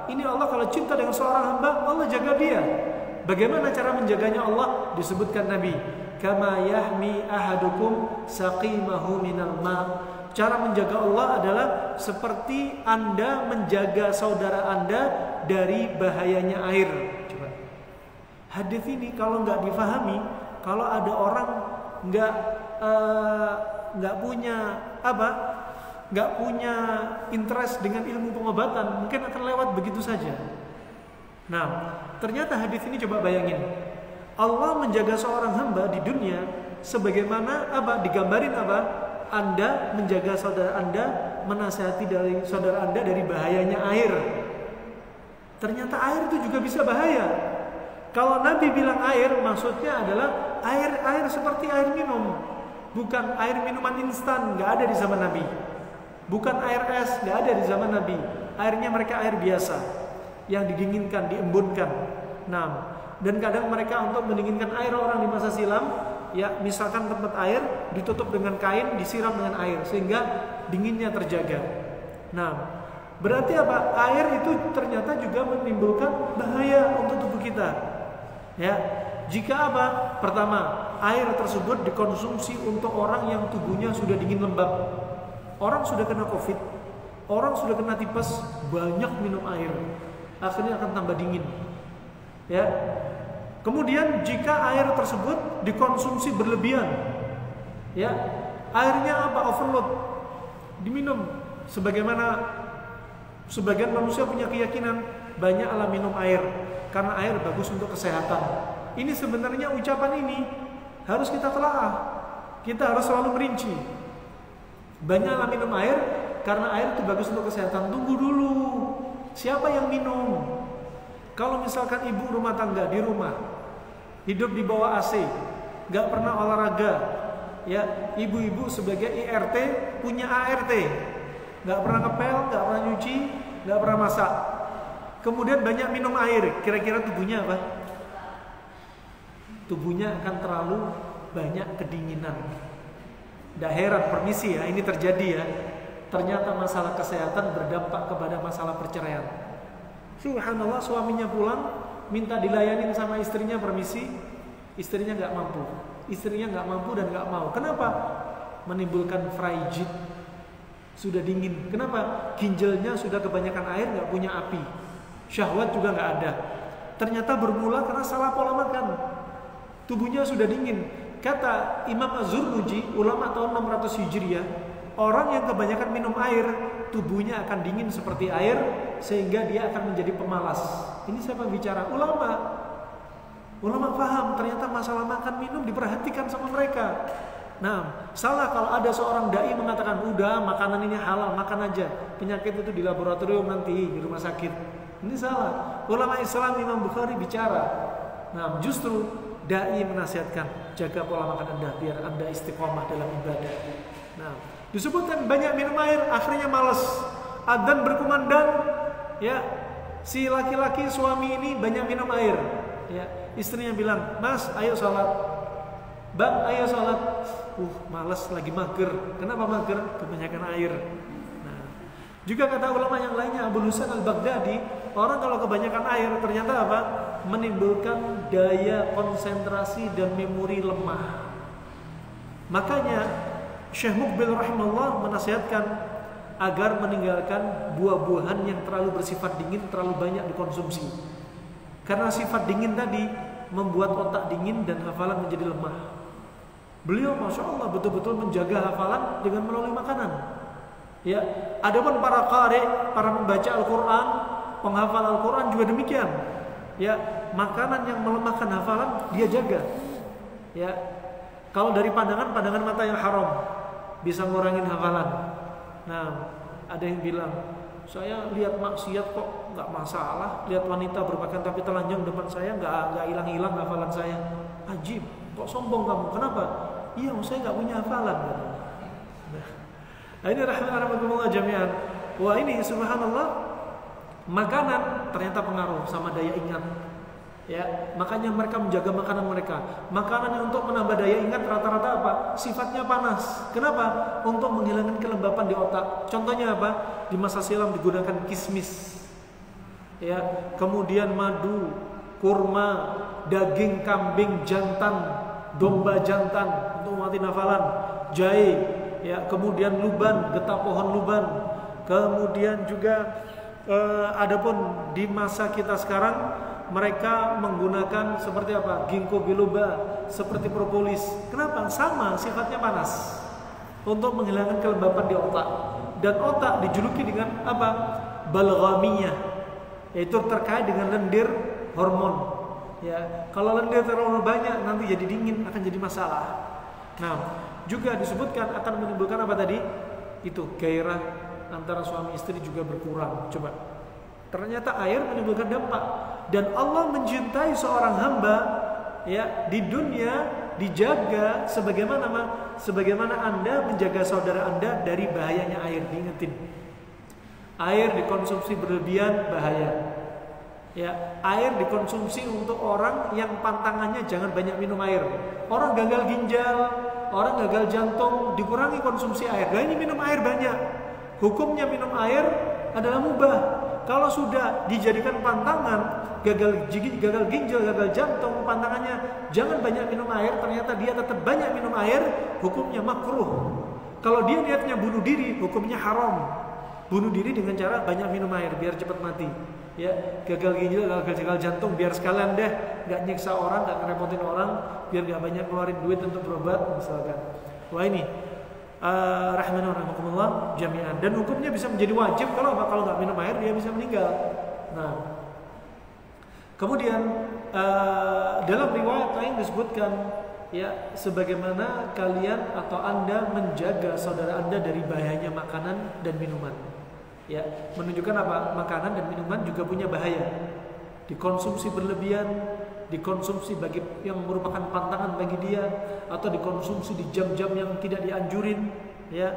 Ini Allah kalau cinta dengan seorang hamba, Allah jaga dia. Bagaimana cara menjaganya Allah? Disebutkan Nabi, kama yahmi ahadukum saqimahu minal ma. Cara menjaga Allah adalah seperti Anda menjaga saudara Anda dari bahayanya air. Coba. Hadis ini kalau nggak difahami, kalau ada orang nggak punya nggak punya interest dengan ilmu pengobatan, mungkin akan lewat begitu saja. Nah, ternyata hadis ini coba bayangin, Allah menjaga seorang hamba di dunia sebagaimana apa? Digambarin apa? Anda menjaga saudara Anda, menasihati dari saudara Anda dari bahayanya air. Ternyata air itu juga bisa bahaya. Kalau Nabi bilang air, maksudnya adalah air seperti air minum, bukan air minuman instan, nggak ada di zaman Nabi. Bukan air es, nggak ada di zaman Nabi. Airnya mereka air biasa, yang didinginkan, diembunkan. Nah, dan kadang mereka untuk mendinginkan air orang di masa silam, ya misalkan tempat air ditutup dengan kain, disiram dengan air sehingga dinginnya terjaga. Nah, berarti apa? Air itu ternyata juga menimbulkan bahaya untuk tubuh kita. Ya, jika apa? Pertama, air tersebut dikonsumsi untuk orang yang tubuhnya sudah dingin lembab. Orang sudah kena COVID, orang sudah kena tipes, banyak minum air, akhirnya akan tambah dingin. Ya. Kemudian jika air tersebut dikonsumsi berlebihan, ya, airnya apa? Overload, diminum. Sebagaimana sebagian manusia punya keyakinan banyaklah minum air karena air bagus untuk kesehatan. Ini sebenarnya ucapan ini harus kita telaah. Kita harus selalu merinci. Banyaklah minum air karena air itu bagus untuk kesehatan. Tunggu dulu, siapa yang minum? Kalau misalkan ibu rumah tangga di rumah hidup di bawah AC, nggak pernah olahraga, ya, ibu-ibu sebagai IRT punya ART, nggak pernah ngepel, nggak pernah nyuci, nggak pernah masak, kemudian banyak minum air, kira-kira tubuhnya apa? Tubuhnya akan terlalu banyak kedinginan. Nggak heran, permisi ya, ini terjadi ya. Ternyata masalah kesehatan berdampak kepada masalah perceraian. Subhanallah, suaminya pulang minta dilayanin sama istrinya, permisi, istrinya nggak mampu. Istrinya nggak mampu dan nggak mau. Kenapa? Menimbulkan frigid, sudah dingin. Kenapa? Ginjalnya sudah kebanyakan air, nggak punya api. Syahwat juga nggak ada. Ternyata bermula karena salah pola makan. Tubuhnya sudah dingin. Kata Imam Az-Zurnuji, ulama tahun 600 Hijriah, orang yang kebanyakan minum air, tubuhnya akan dingin seperti air, sehingga dia akan menjadi pemalas. Ini siapa bicara? Ulama. Ulama paham, ternyata masalah makan minum diperhatikan sama mereka. Nah, salah kalau ada seorang dai mengatakan, udah makanan ini halal, makan aja. Penyakit itu di laboratorium nanti, di rumah sakit. Ini salah. Ulama Islam Imam Bukhari bicara. Nah, justru dai menasihatkan, jaga pola makan Anda biar Anda istiqomah dalam ibadah. Nah, disebutkan banyak minum air, akhirnya malas. Adzan berkumandang, ya, si laki-laki suami ini banyak minum air. Ya, istrinya bilang, Mas, ayo sholat. Bang, ayo sholat. Malas, lagi mager. Kenapa mager? Kebanyakan air. Nah, juga kata ulama yang lainnya, Abu Husain Al-Baghdadi, orang kalau kebanyakan air ternyata apa? Menimbulkan daya konsentrasi dan memori lemah. Makanya Syekh Muqbil rahimahullah menasihatkan agar meninggalkan buah-buahan yang terlalu bersifat dingin, terlalu banyak dikonsumsi. Karena sifat dingin tadi membuat otak dingin dan hafalan menjadi lemah. Beliau Masya Allah betul-betul menjaga hafalan dengan melalui makanan. Ya, adapun para qari, para membaca Al-Quran, penghafal Al-Quran juga demikian. Ya, makanan yang melemahkan hafalan dia jaga. Ya, kalau dari pandangan mata yang haram bisa ngurangin hafalan. Nah, ada yang bilang, saya lihat maksiat kok nggak masalah, lihat wanita berpakaian tapi telanjang depan saya nggak hilang-hilang hafalan saya. Ajib, kok sombong kamu? Kenapa? Iya, saya nggak punya hafalan. Nah, ini rahmatullah jami'an. Wah, ini subhanallah. Makanan ternyata pengaruh sama daya ingat. Ya, makanya mereka menjaga makanan mereka. Makanan yang untuk menambah daya ingat rata-rata apa? Sifatnya panas. Kenapa? Untuk menghilangkan kelembapan di otak. Contohnya apa? Di masa silam digunakan kismis. Ya, kemudian madu, kurma, daging kambing jantan, domba jantan untuk menguatkan hafalan, jahe, ya, kemudian luban, getah pohon luban. Kemudian juga adapun di masa kita sekarang mereka menggunakan seperti apa? Ginkgo biloba, seperti propolis. Kenapa? Sama, sifatnya panas. Untuk menghilangkan kelembapan di otak. dan otak dijuluki dengan apa? Balghamiyah, yaitu terkait dengan lendir hormon. Ya, kalau lendir terlalu banyak nanti jadi dingin, akan jadi masalah. Nah, juga disebutkan akan menimbulkan apa tadi? Itu gairah antara suami istri juga berkurang. Coba. Ternyata air menimbulkan dampak, dan Allah mencintai seorang hamba ya di dunia dijaga sebagaimana Anda menjaga saudara Anda dari bahayanya air. Diingetin. Air dikonsumsi berlebihan bahaya. Ya, air dikonsumsi untuk orang yang pantangannya jangan banyak minum air. Orang gagal ginjal, orang gagal jantung, dikurangi konsumsi air. Nah, ini minum air banyak. Hukumnya minum air adalah mubah. Kalau sudah dijadikan pantangan, gagal ginjal, gagal jantung, pantangannya jangan banyak minum air, ternyata dia tetap banyak minum air, hukumnya makruh. Kalau dia niatnya bunuh diri, hukumnya haram. Bunuh diri dengan cara banyak minum air biar cepat mati. Ya, gagal ginjal, gagal jantung, biar sekalian deh, nggak nyiksa orang, nggak ngerepotin orang, biar nggak banyak keluarin duit untuk berobat misalkan. Wah ini rahimana rahimakumullah jami'an, dan hukumnya bisa menjadi wajib kalau nggak minum air dia bisa meninggal. Nah, kemudian dalam riwayat lain disebutkan ya, sebagaimana kalian atau Anda menjaga saudara Anda dari bahayanya makanan dan minuman. Ya, menunjukkan apa? Makanan dan minuman juga punya bahaya. Dikonsumsi berlebihan, dikonsumsi bagi yang merupakan pantangan bagi dia, atau dikonsumsi di jam-jam yang tidak dianjurin, ya,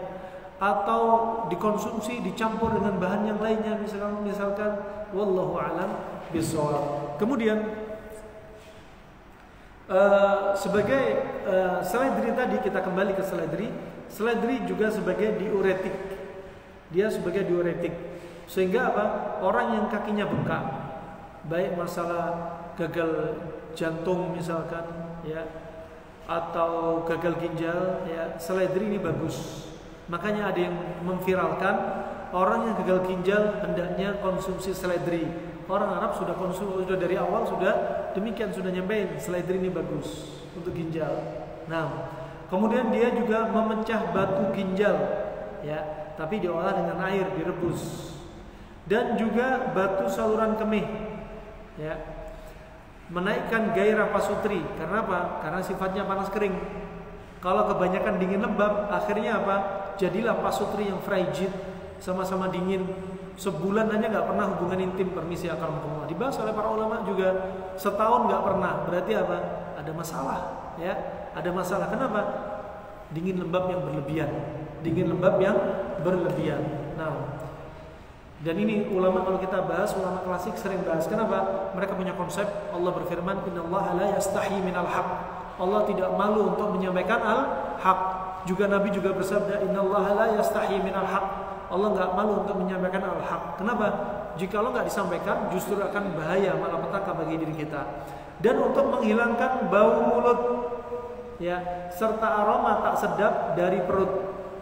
atau dikonsumsi dicampur dengan bahan yang lainnya, misalkan wallahu a'lam bishawab. Kemudian sebagai seledri tadi, kita kembali ke seledri. Seledri juga sebagai diuretik. Dia sebagai diuretik. Sehingga apa? Orang yang kakinya bengkak, baik masalah gagal jantung misalkan, ya, atau gagal ginjal, ya, seledri ini bagus. Makanya ada yang memviralkan orang yang gagal ginjal hendaknya konsumsi seledri. Orang Arab sudah dari awal sudah demikian, sudah nyampein seledri ini bagus untuk ginjal. Nah, kemudian dia juga memecah batu ginjal, ya, tapi diolah dengan air, direbus. Dan juga batu saluran kemih, ya, menaikkan gairah pasutri. Karena apa? Karena sifatnya panas kering. Kalau kebanyakan dingin lembab, akhirnya apa? Jadilah pasutri yang frigid, sama-sama dingin. Sebulan hanya nggak pernah hubungan intim, permisi akramakumullah. Dibahas oleh para ulama juga, setahun nggak pernah. Berarti apa? Ada masalah, ya, ada masalah. Kenapa? Dingin lembab yang berlebihan. Dingin lembab yang berlebihan. Nah, dan ini ulama, kalau kita bahas, ulama klasik sering bahas. Kenapa? Mereka punya konsep. Allah berfirman, innallaha la yastahi minal haq. Allah tidak malu untuk menyampaikan al-haq. Juga Nabi juga bersabda, innallaha la yastahi minal haq. Allah nggak malu untuk menyampaikan al-haq. Kenapa? Jika Allah nggak disampaikan, justru akan bahaya, malapetaka bagi diri kita. Dan untuk menghilangkan bau mulut, ya, serta aroma tak sedap dari perut,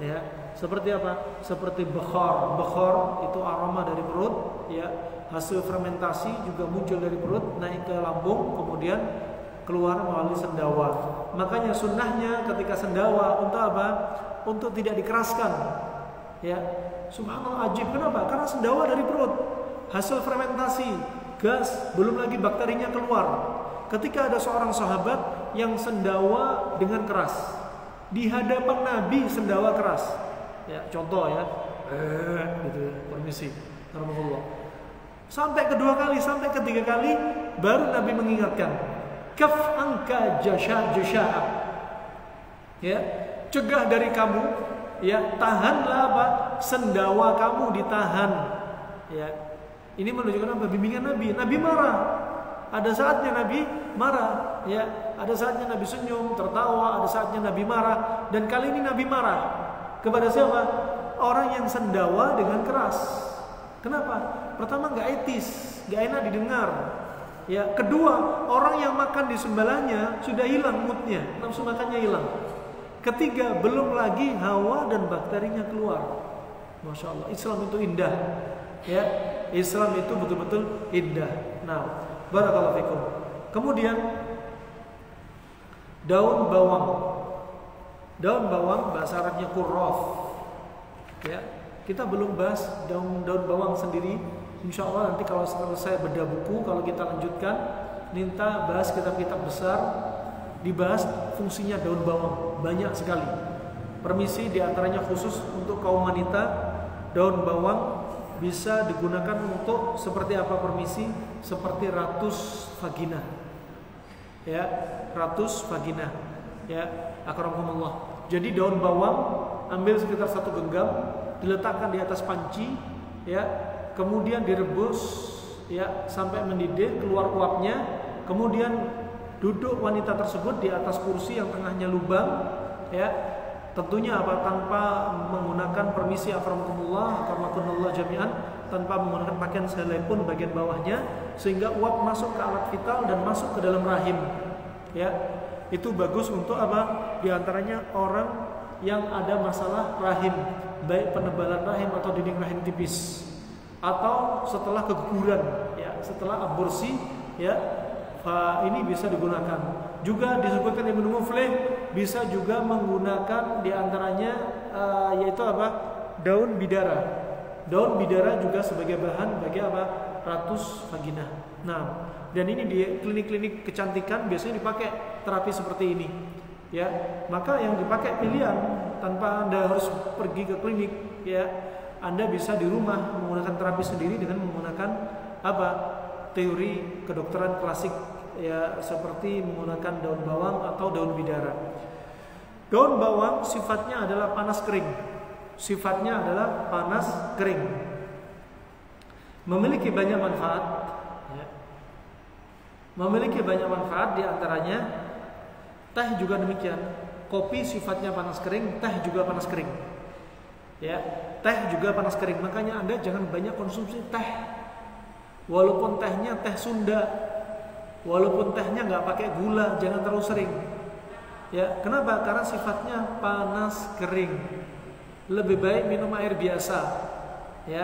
ya. Seperti apa? Seperti bekhor. Bekhor itu aroma dari perut, ya. Hasil fermentasi juga muncul dari perut, naik ke lambung, kemudian keluar melalui sendawa. Makanya sunnahnya ketika sendawa untuk apa? Untuk tidak dikeraskan, ya. Subhanallah, ajib. Kenapa? Karena sendawa dari perut, hasil fermentasi, gas, belum lagi bakterinya keluar. Ketika ada seorang sahabat yang sendawa dengan keras, di hadapan Nabi sendawa keras, ya, contoh ya, gitu, permisi, alhamdulillah. Sampai kedua kali, sampai ketiga kali, baru Nabi mengingatkan, kaf angka jasha, ya, cegah dari kamu, ya, tahanlah apa? Sendawa kamu ditahan, ya. Ini menunjukkan apa? Bimbingan Nabi. Nabi marah. Ada saatnya Nabi marah, ya. Ada saatnya Nabi senyum, tertawa. Ada saatnya Nabi marah. Dan kali ini Nabi marah kepada siapa? Orang yang sendawa dengan keras. Kenapa? Pertama, nggak etis, nggak enak didengar. Ya. Kedua, orang yang makan di sebelahnya sudah hilang moodnya, nafsu makannya hilang. Ketiga, belum lagi hawa dan bakterinya keluar. Masya Allah, Islam itu indah, ya. Islam itu betul-betul indah. Nah, barakallahu fikum. Kemudian daun bawang. Daun bawang bahasa Arabnya kurraf. Ya, kita belum bahas daun bawang sendiri. Insya Allah nanti kalau selesai bedah buku, kalau kita lanjutkan, minta bahas kitab-kitab besar, dibahas fungsinya daun bawang banyak sekali. Permisi diantaranya khusus untuk kaum wanita, daun bawang bisa digunakan untuk seperti apa permisi? Seperti ratus vagina, ya, ratus vagina, ya, akramakumullah. Jadi daun bawang ambil sekitar 1 genggam, diletakkan di atas panci, ya, kemudian direbus, ya, sampai mendidih, keluar uapnya, kemudian duduk wanita tersebut di atas kursi yang tengahnya lubang, ya, tentunya apa? Tanpa menggunakan permisi akramakumullah, akramakumullah jami'an, tanpa menggunakan pakaian selai pun bagian bawahnya, sehingga uap masuk ke alat vital dan masuk ke dalam rahim, ya. Itu bagus untuk apa? Di antaranya orang yang ada masalah rahim, baik penebalan rahim atau dinding rahim tipis, atau setelah keguguran, ya, setelah aborsi, ya, ini bisa digunakan. Juga disebutkan Ibnu Muflih bisa juga menggunakan diantaranya yaitu apa? Daun bidara. Daun bidara juga sebagai bahan bagi apa? Ratus vagina. Nah, dan ini di klinik-klinik kecantikan biasanya dipakai terapi seperti ini, ya. Maka yang dipakai pilihan, tanpa Anda harus pergi ke klinik, ya. Anda bisa di rumah menggunakan terapi sendiri dengan menggunakan apa? Teori kedokteran klasik, ya, seperti menggunakan daun bawang atau daun bidara. Daun bawang sifatnya adalah panas kering. Sifatnya adalah panas kering. Memiliki banyak manfaat, ya. Memiliki banyak manfaat, diantaranya teh juga demikian. Kopi sifatnya panas kering, teh juga panas kering, ya. Teh juga panas kering. Makanya Anda jangan banyak konsumsi teh. Walaupun tehnya teh Sunda, walaupun tehnya nggak pakai gula, jangan terlalu sering. Ya, kenapa? Karena sifatnya panas kering. Lebih baik minum air biasa. Ya,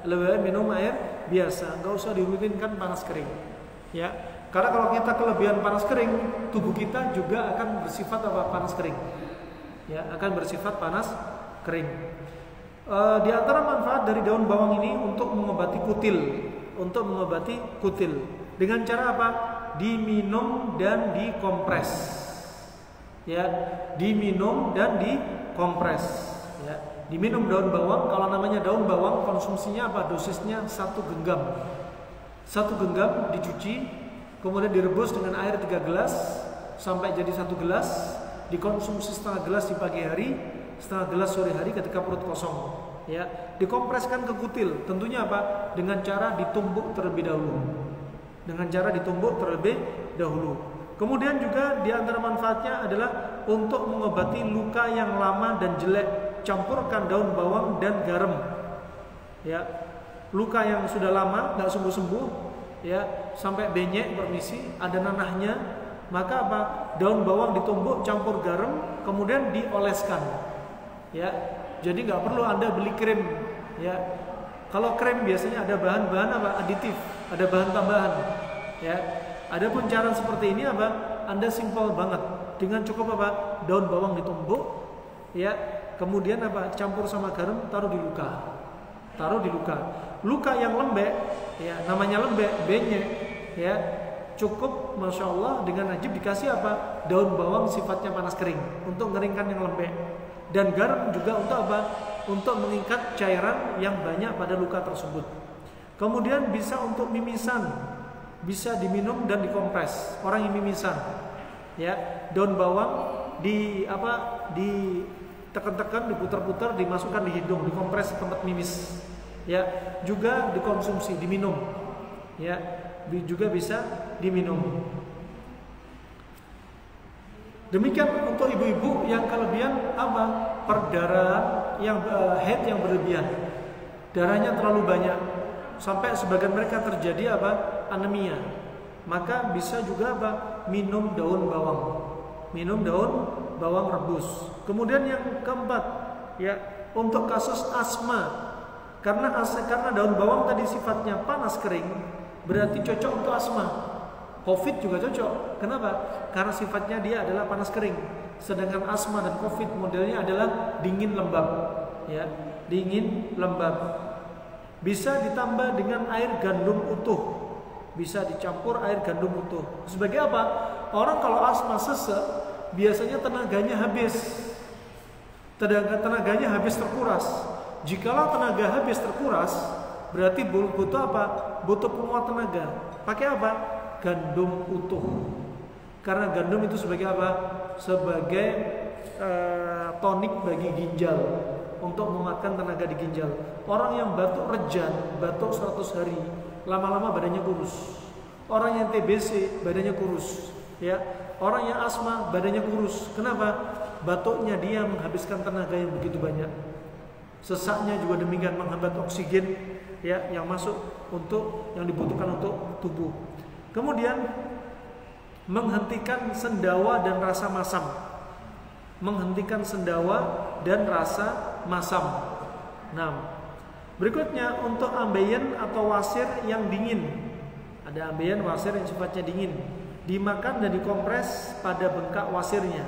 lebih baik minum air biasa. Nggak usah dirutinkan panas kering. Ya, karena kalau kita kelebihan panas kering, tubuh kita juga akan bersifat apa? Panas kering. Ya, akan bersifat panas kering. Di antara manfaat dari daun bawang ini untuk mengobati kutil. Untuk mengobati kutil dengan cara apa? Diminum dan dikompres, ya, diminum dan dikompres, ya. Diminum daun bawang. Kalau namanya daun bawang, konsumsinya apa? Dosisnya 1 genggam. 1 genggam dicuci, kemudian direbus dengan air 3 gelas sampai jadi 1 gelas, dikonsumsi setengah gelas di pagi hari, setengah gelas sore hari ketika perut kosong. Ya, dikompreskan ke kutil. Tentunya apa? Dengan cara ditumbuk terlebih dahulu. Dengan cara ditumbuk terlebih dahulu. Kemudian juga di antara manfaatnya adalah untuk mengobati luka yang lama dan jelek. Campurkan daun bawang dan garam. Ya, luka yang sudah lama nggak sembuh-sembuh, ya, sampai benyek permisi, ada nanahnya, maka apa? Daun bawang ditumbuk campur garam, kemudian dioleskan. Ya. Jadi nggak perlu Anda beli krim, ya. Kalau krim biasanya ada bahan-bahan apa? Aditif, ada bahan tambahan, ya. Adapun cara seperti ini apa? Anda simpel banget, dengan cukup apa? Daun bawang ditumbuk, ya. Kemudian apa? Campur sama garam, taruh di luka, taruh di luka. Luka yang lembek, ya, namanya lembek, benyek, ya. Cukup, masya Allah, dengan najib dikasih apa? Daun bawang sifatnya panas kering untuk mengeringkan yang lembek. Dan garam juga untuk apa? Untuk mengikat cairan yang banyak pada luka tersebut. Kemudian bisa untuk mimisan, bisa diminum dan dikompres. Orang yang mimisan, ya, daun bawang ditekan-tekan, diputar-putar, dimasukkan di hidung, dikompres tempat mimis. Ya, juga dikonsumsi, diminum. Ya, juga bisa diminum. Demikian untuk ibu-ibu yang kelebihan apa? Perdarahan yang haid yang berlebihan. Darahnya terlalu banyak sampai sebagian mereka terjadi apa? Anemia. Maka bisa juga apa? Minum daun bawang. Minum daun bawang rebus. Kemudian yang keempat, ya, untuk kasus asma. Karena daun bawang tadi sifatnya panas kering, berarti cocok untuk asma. Covid juga cocok. Kenapa? Karena sifatnya dia adalah panas kering. Sedangkan asma dan Covid modelnya adalah dingin lembab. ya, dingin, lembab. Bisa ditambah dengan air gandum utuh. Bisa dicampur air gandum utuh. Sebagai apa? Orang kalau asma sesek biasanya tenaganya habis. Tenaganya habis terkuras. Jikalau tenaga habis terkuras, berarti butuh apa? Butuh penguat tenaga. Pakai apa? Gandum utuh. Karena gandum itu sebagai apa? Sebagai tonik bagi ginjal, untuk menguatkan tenaga di ginjal. Orang yang batuk rejan, batuk 100 hari, lama-lama badannya kurus. Orang yang TBC badannya kurus, ya. Orang yang asma badannya kurus. Kenapa? Batuknya dia menghabiskan tenaga yang begitu banyak. Sesaknya juga demikian, menghambat oksigen, ya, yang masuk untuk yang dibutuhkan untuk tubuh. Kemudian menghentikan sendawa dan rasa masam. Menghentikan sendawa dan rasa masam. Nah, berikutnya untuk ambeien atau wasir yang dingin. Ada ambeien wasir yang sifatnya dingin, dimakan dan dikompres pada bengkak wasirnya.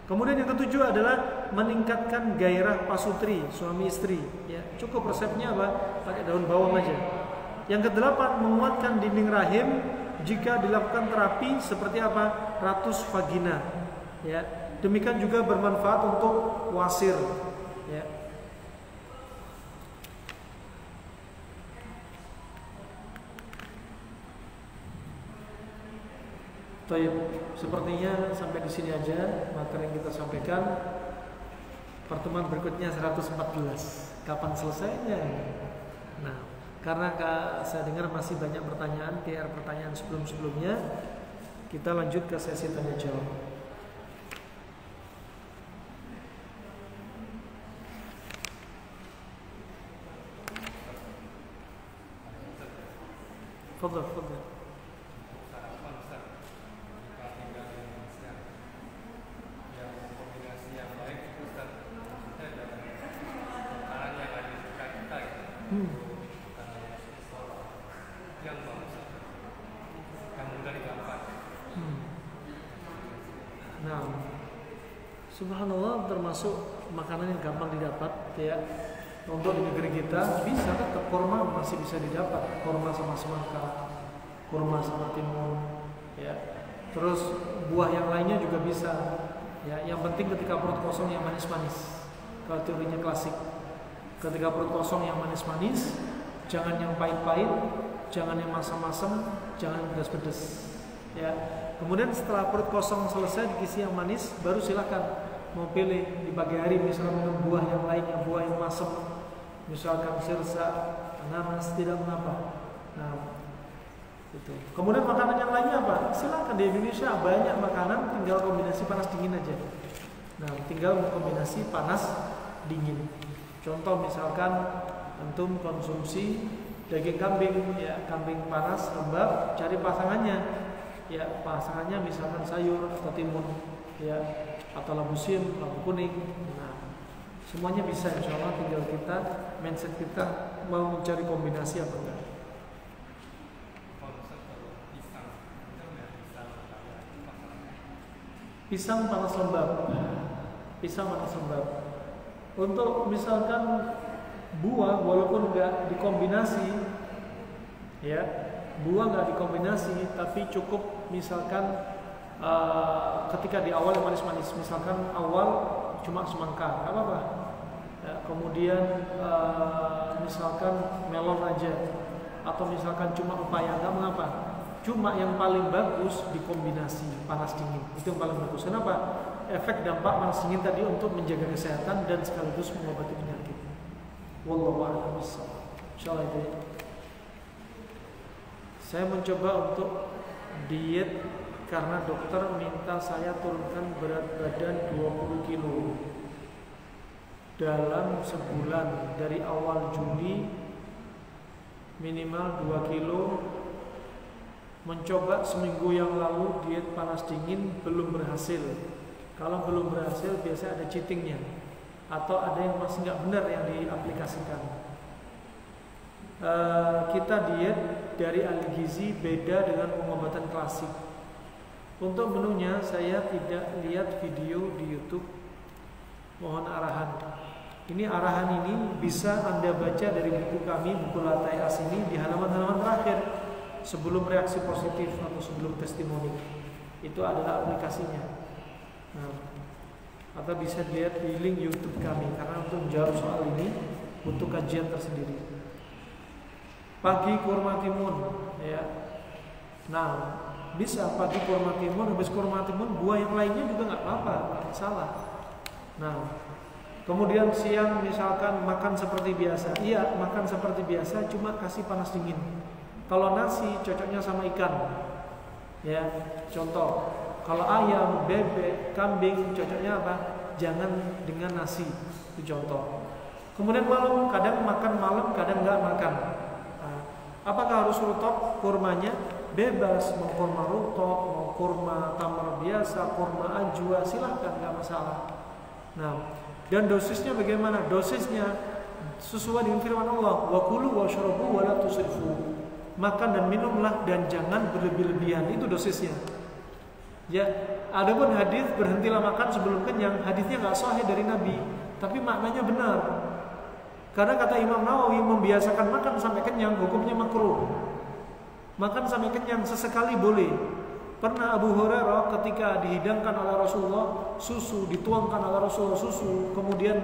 Kemudian yang ketujuh adalah meningkatkan gairah pasutri suami istri. Ya, cukup resepnya apa? Pakai daun bawang aja. Yang kedelapan, menguatkan dinding rahim jika dilakukan terapi seperti apa? Ratus vagina. Ya. Demikian juga bermanfaat untuk wasir, ya. Baik, sepertinya sampai di sini aja materi yang kita sampaikan. Pertemuan berikutnya 114. Kapan selesainya? Nah, karena saya dengar masih banyak pertanyaan, PR pertanyaan sebelum-sebelumnya, kita lanjut ke sesi tanya jawab. Fadhal. Nah, subhanallah, termasuk makanan yang gampang didapat, ya. Untuk di negeri kita bisa tetap kurma masih bisa didapat, kurma sama semangka, kurma sama timun, ya. Terus buah yang lainnya juga bisa, ya. Yang penting ketika perut kosong yang manis-manis. Kalau teorinya klasik, ketika perut kosong yang manis-manis, jangan yang pahit-pahit, jangan yang masam-masam, jangan yang pedas-pedas, ya. Kemudian setelah perut kosong selesai diisi yang manis, baru silakan mau pilih di pagi hari misalnya buah yang lainnya, buah yang masam, misalkan sirsa, ananas, tidak mengapa. Nah, itu. Kemudian makanan yang lainnya apa? Silakan, di Indonesia banyak makanan, tinggal kombinasi panas dingin aja. Nah, tinggal kombinasi panas dingin. Contoh misalkan antum konsumsi daging kambing, ya, kambing panas lembab, cari pasangannya. Ya, pasangannya misalkan sayur atau timun, ya, atau labu siam, labu kuning. Nah, semuanya bisa, insya Allah, tinggal kita, mindset kita mau mencari kombinasi apa enggak. Pisang panas lembab. Pisang panas lembab. Untuk misalkan buah, walaupun enggak dikombinasi, ya, buah nggak dikombinasi, tapi cukup misalkan ketika di awal yang manis-manis, misalkan awal cuma semangka, nggak apa-apa. Ya, kemudian misalkan melon aja, atau misalkan cuma pepaya, nggak mengapa. Cuma yang paling bagus dikombinasi panas dingin, itu yang paling bagus. Kenapa? Efek dampak panas dingin tadi untuk menjaga kesehatan dan sekaligus mengobati penyakit. Wallahu a'lam bishawab. Insyaallah itu. Saya mencoba untuk diet karena dokter minta saya turunkan berat badan 20 kilo dalam sebulan, dari awal Juli minimal 2 kilo. Mencoba seminggu yang lalu diet panas dingin, belum berhasil. Kalau belum berhasil biasanya ada cheatingnya, atau ada yang masih nggak benar yang diaplikasikan. Kita diet dari Al-Gizi beda dengan pengobatan klasik. Untuk menunya saya tidak lihat video di YouTube, mohon arahan. Ini arahan ini bisa Anda baca dari buku kami, buku Latai Asini di halaman-halaman terakhir sebelum reaksi positif atau sebelum testimoni. Itu adalah aplikasinya. Nah, atau bisa dilihat di link YouTube kami karena untuk menjawab soal ini butuh kajian tersendiri. Pagi kurma timun, ya. Nah, bisa pagi kurma timun, habis kurma timun buah yang lainnya juga nggak apa-apa, nggak masalah. Nah, kemudian siang misalkan makan seperti biasa. Iya, makan seperti biasa, cuma kasih panas dingin. Kalau nasi cocoknya sama ikan. Ya, contoh. Kalau ayam, bebek, kambing cocoknya apa? Jangan dengan nasi. Itu contoh. Kemudian malam, kadang makan malam, kadang nggak makan. Nah, apakah harus rutop kurmanya? Bebas, mau kurma rutop, mau kurma tamar biasa, kurma ajwa, silahkan, nggak masalah. Nah, dan dosisnya bagaimana? Dosisnya sesuai dengan firman Allah, wa kulu washrabu wa la tusrifu. Makan dan minumlah dan jangan berlebih-lebihan. Itu dosisnya. Ya, adapun hadis berhentilah makan sebelum kenyang, hadisnya enggak sahih dari Nabi, tapi maknanya benar. Karena kata Imam Nawawi, membiasakan makan sampai kenyang hukumnya makruh. Makan sampai kenyang sesekali boleh. Pernah Abu Hurairah ketika dihidangkan oleh Rasulullah susu, dituangkan oleh Rasulullah susu, kemudian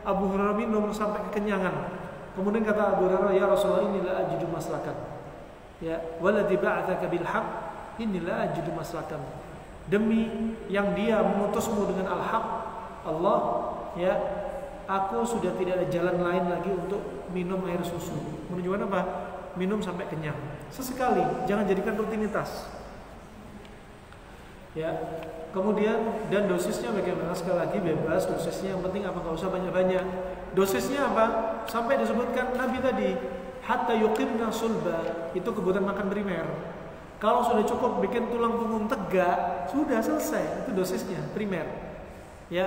Abu Hurairah minum sampai kekenyangan. Kemudian kata Abu Hurairah, ya Rasulullah, inilah ajidu maslakan. Ya, waladzi ba'atsaka bil haqq, inilah ajidu maslakan. Demi yang dia mengutusmu dengan al-haq, Allah, ya, aku sudah tidak ada jalan lain lagi untuk minum air susu. Menunjukkan apa? Minum sampai kenyang. Sesekali, jangan jadikan rutinitas. Ya, kemudian dan dosisnya bagaimana? Sekali lagi bebas dosisnya, yang penting apa? Nggak usah banyak-banyak. Dosisnya apa? Sampai disebutkan Nabi tadi, hatta yuqimna sulba, itu kebutuhan makan primer. Kalau sudah cukup bikin tulang punggung tegak, sudah selesai, itu dosisnya primer. Ya,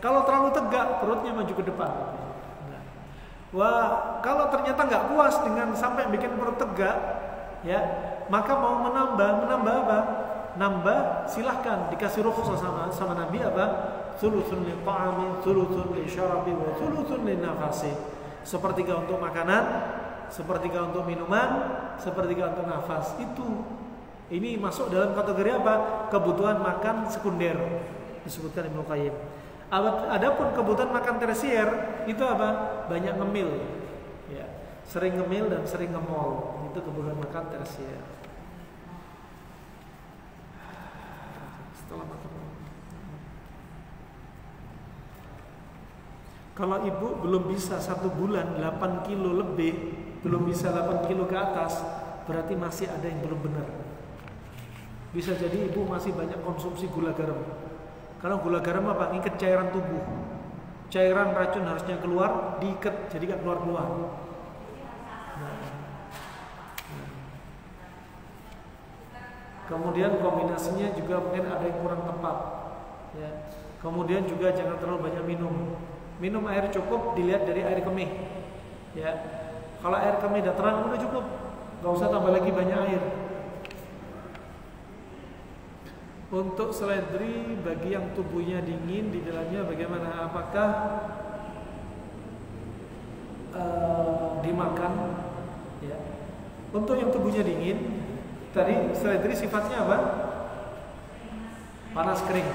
kalau terlalu tegak perutnya maju ke depan. Wah, kalau ternyata nggak puas dengan sampai bikin perut tegak, ya, maka mau menambah apa? Nambah, silahkan, dikasih rukhsah sama Nabi apa? Thuluthun li ta'ami, thuluthun li syarabi, wa thuluthun li nafasi. Sepertiga untuk makanan, sepertiga untuk minuman, sepertiga untuk nafas. Ini masuk dalam kategori apa? Kebutuhan makan sekunder, disebutkan Ibnu Qayyim. Adapun kebutuhan makan tersier itu apa? Banyak ngemil, ya, sering ngemil dan sering ngemol, itu kebutuhan makan tersier. Setelah makan, kalau ibu belum bisa 1 bulan 8 kilo lebih, belum bisa 8 kilo ke atas, berarti masih ada yang belum benar. Bisa jadi ibu masih banyak konsumsi gula garam. Karena gula garam apa? Ngikat cairan tubuh. Cairan racun harusnya keluar, diikat, jadi gak keluar-keluar. Kemudian kombinasinya juga mungkin ada yang kurang tepat. Ya. Kemudian juga jangan terlalu banyak minum. Minum air cukup, dilihat dari air kemih. Ya. Kalau air kemih udah terang, udah cukup. Gak usah tambah lagi banyak air. Untuk seledri bagi yang tubuhnya dingin, di dalamnya bagaimana? Apakah dimakan? Ya. Untuk yang tubuhnya dingin, tadi seledri sifatnya apa? Panas kering.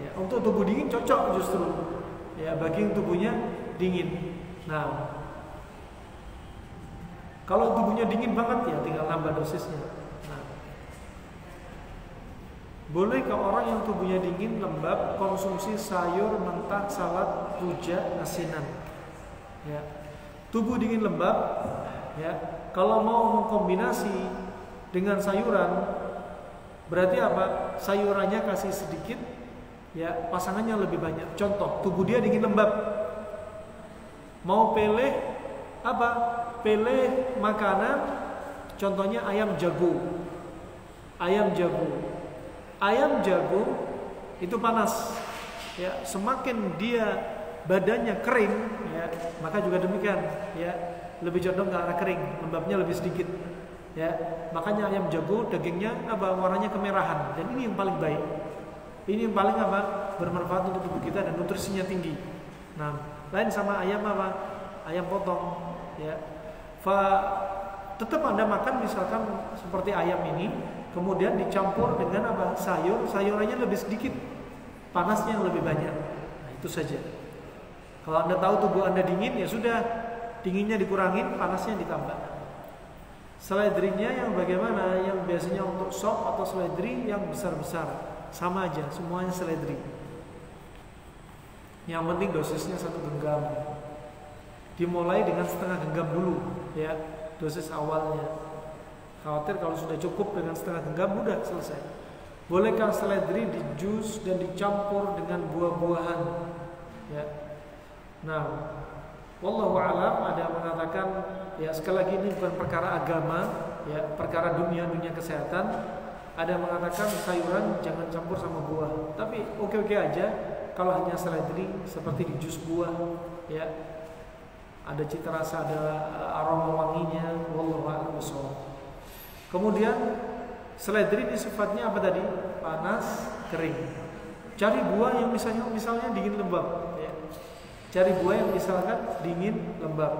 Ya. Untuk tubuh dingin cocok justru. Ya, bagi yang tubuhnya dingin. Nah, kalau tubuhnya dingin banget ya tinggal nambah dosisnya. Boleh ke orang yang tubuhnya dingin, lembab, konsumsi sayur, mentah, salad, rujak, asinan. Ya. Tubuh dingin lembab, ya. Kalau mau mengkombinasi dengan sayuran, berarti apa? Sayurannya kasih sedikit, ya, pasangannya lebih banyak. Contoh, tubuh dia dingin lembab. Mau pilih apa? Pilih makanan, contohnya ayam jago. Ayam jago. Ayam jago itu panas, ya. Semakin dia badannya kering, ya, maka juga demikian, ya, lebih condong ke arah kering, lembabnya lebih sedikit, ya. Makanya ayam jago dagingnya apa? Warnanya kemerahan, dan ini yang paling baik. Ini yang paling apa? Bermanfaat untuk tubuh kita dan nutrisinya tinggi. Nah, lain sama ayam apa? Ayam potong, ya. Tetap Anda makan misalkan seperti ayam ini, kemudian dicampur dengan apa? Sayur, sayurannya lebih sedikit, panasnya yang lebih banyak. Nah, itu saja. Kalau Anda tahu tubuh Anda dingin, ya sudah, dinginnya dikurangin, panasnya ditambah. Seledrinya yang bagaimana? Yang biasanya untuk sop atau seledri yang besar-besar, sama aja, semuanya seledri. Yang penting dosisnya 1 genggam. Dimulai dengan setengah genggam dulu, ya, dosis awalnya. Khawatir kalau sudah cukup dengan setengah genggam, udah selesai. Bolehkah seledri di jus dan dicampur dengan buah-buahan? Ya. Nah, wallahu a'lam, ada yang mengatakan, ya sekali lagi ini bukan perkara agama, ya, perkara dunia kesehatan. Ada yang mengatakan sayuran jangan campur sama buah. Tapi oke-oke aja kalau hanya seledri seperti di jus buah, ya. Ada cita rasa, ada aroma wanginya, wallahu a'lam bishawab. Kemudian seledri ini sifatnya apa tadi? Panas, kering. Cari buah yang misalnya dingin lembab, ya. Cari buah yang misalkan dingin lembab.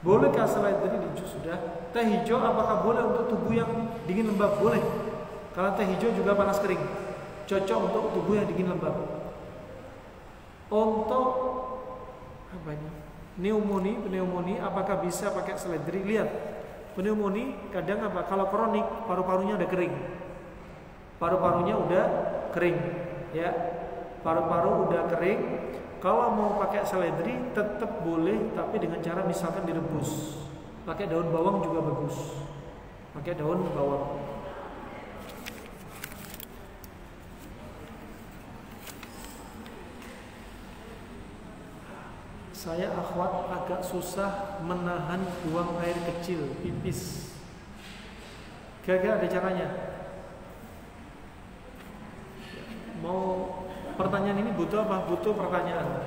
Bolehkah seledri di jus? Sudah. Teh hijau apakah boleh untuk tubuh yang dingin lembab? Boleh. Karena teh hijau juga panas kering. Cocok untuk tubuh yang dingin lembab. Untuk apa ini? Pneumonia apakah bisa pakai seledri? Lihat. Pneumonia kadang apa? Kalau kronik, paru-parunya udah kering. Paru-parunya udah kering, ya. Paru-paru udah kering. Kalau mau pakai seledri tetap boleh, tapi dengan cara misalkan direbus. Pakai daun bawang juga bagus. Pakai daun bawang. Saya akhwat agak susah menahan buang air kecil, pipis. Kira-kira ada caranya? Mau pertanyaan ini butuh apa? Butuh pertanyaan.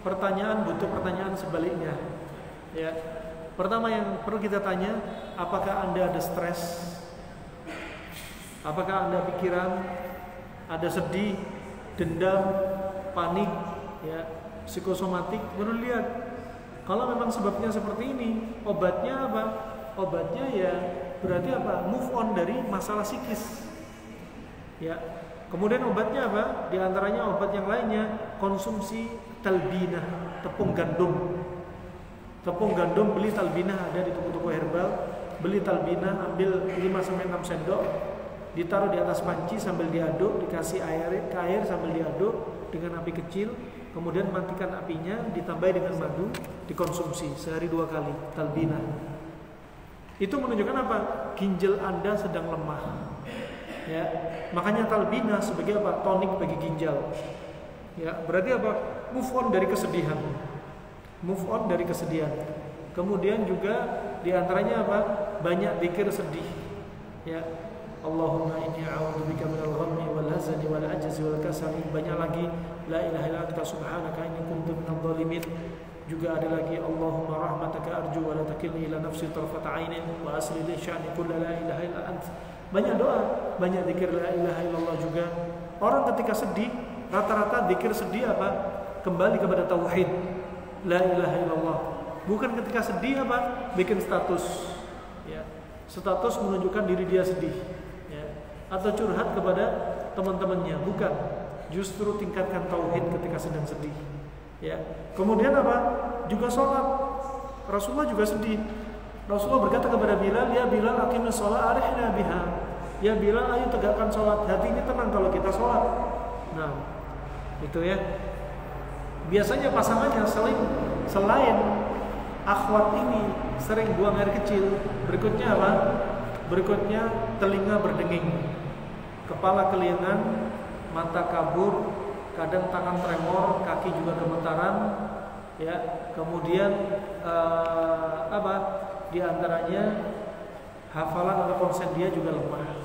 Pertanyaan butuh pertanyaan sebaliknya. Ya. Pertama yang perlu kita tanya, apakah Anda ada stres? Apakah Anda pikiran, ada sedih, dendam, panik, ya, psikosomatik? Baru lihat. Kalau memang sebabnya seperti ini, obatnya apa? Obatnya ya berarti apa? Move on dari masalah psikis. Ya. Kemudian obatnya apa? Di antaranya obat yang lainnya, konsumsi talbinah, tepung gandum. Tepung gandum, beli talbinah, ada di toko-toko herbal. Beli talbinah, ambil 5-6 sendok, ditaruh di atas panci sambil diaduk, dikasih air sambil diaduk dengan api kecil. Kemudian matikan apinya, ditambahi dengan madu, dikonsumsi sehari 2 kali talbinah. Itu menunjukkan apa? Ginjal Anda sedang lemah. Ya, makanya talbinah sebagai apa? Tonik bagi ginjal. Ya, berarti apa? Move on dari kesedihan. Move on dari kesedihan. Kemudian juga diantaranya apa? Banyak zikir sedih. Ya, Allahumma inni a'udzubika minal ghammi wal hazani wal ajzi wal kasali. Banyak lagi la ilaha illa anta subhanaka inni kuntu minadh dhalimin. Juga ada lagi Allahumma rahmataka arju wa la takilni ila nafsi tarfata 'ainin wa asli li sya'ni kullu la ilaha illa anta. Banyak doa, banyak zikir la ilaha illallah juga. Orang ketika sedih, rata-rata zikir sedih apa? Kembali kepada tauhid. La ilaha illallah. Bukan ketika sedih apa? Bikin status. Ya. Status menunjukkan diri dia sedih. Ya. Atau curhat kepada teman-temannya, bukan. Justru tingkatkan tauhid ketika sedang sedih. Ya. Kemudian apa? Juga sholat. Rasulullah juga sedih. Rasulullah berkata kepada Bilal, ya Bilal, aqimus sholat arihna biha. Ya Bilal, ayo tegakkan sholat. Hati ini tenang kalau kita sholat. Nah, itu ya. Biasanya pasangannya selain akhwat ini sering buang air kecil. Berikutnya apa? Berikutnya telinga berdenging, kepala kelingan, mata kabur, kadang tangan tremor, kaki juga gemetaran. Ya, kemudian apa? Di antaranya hafalan atau konsen dia juga lemah.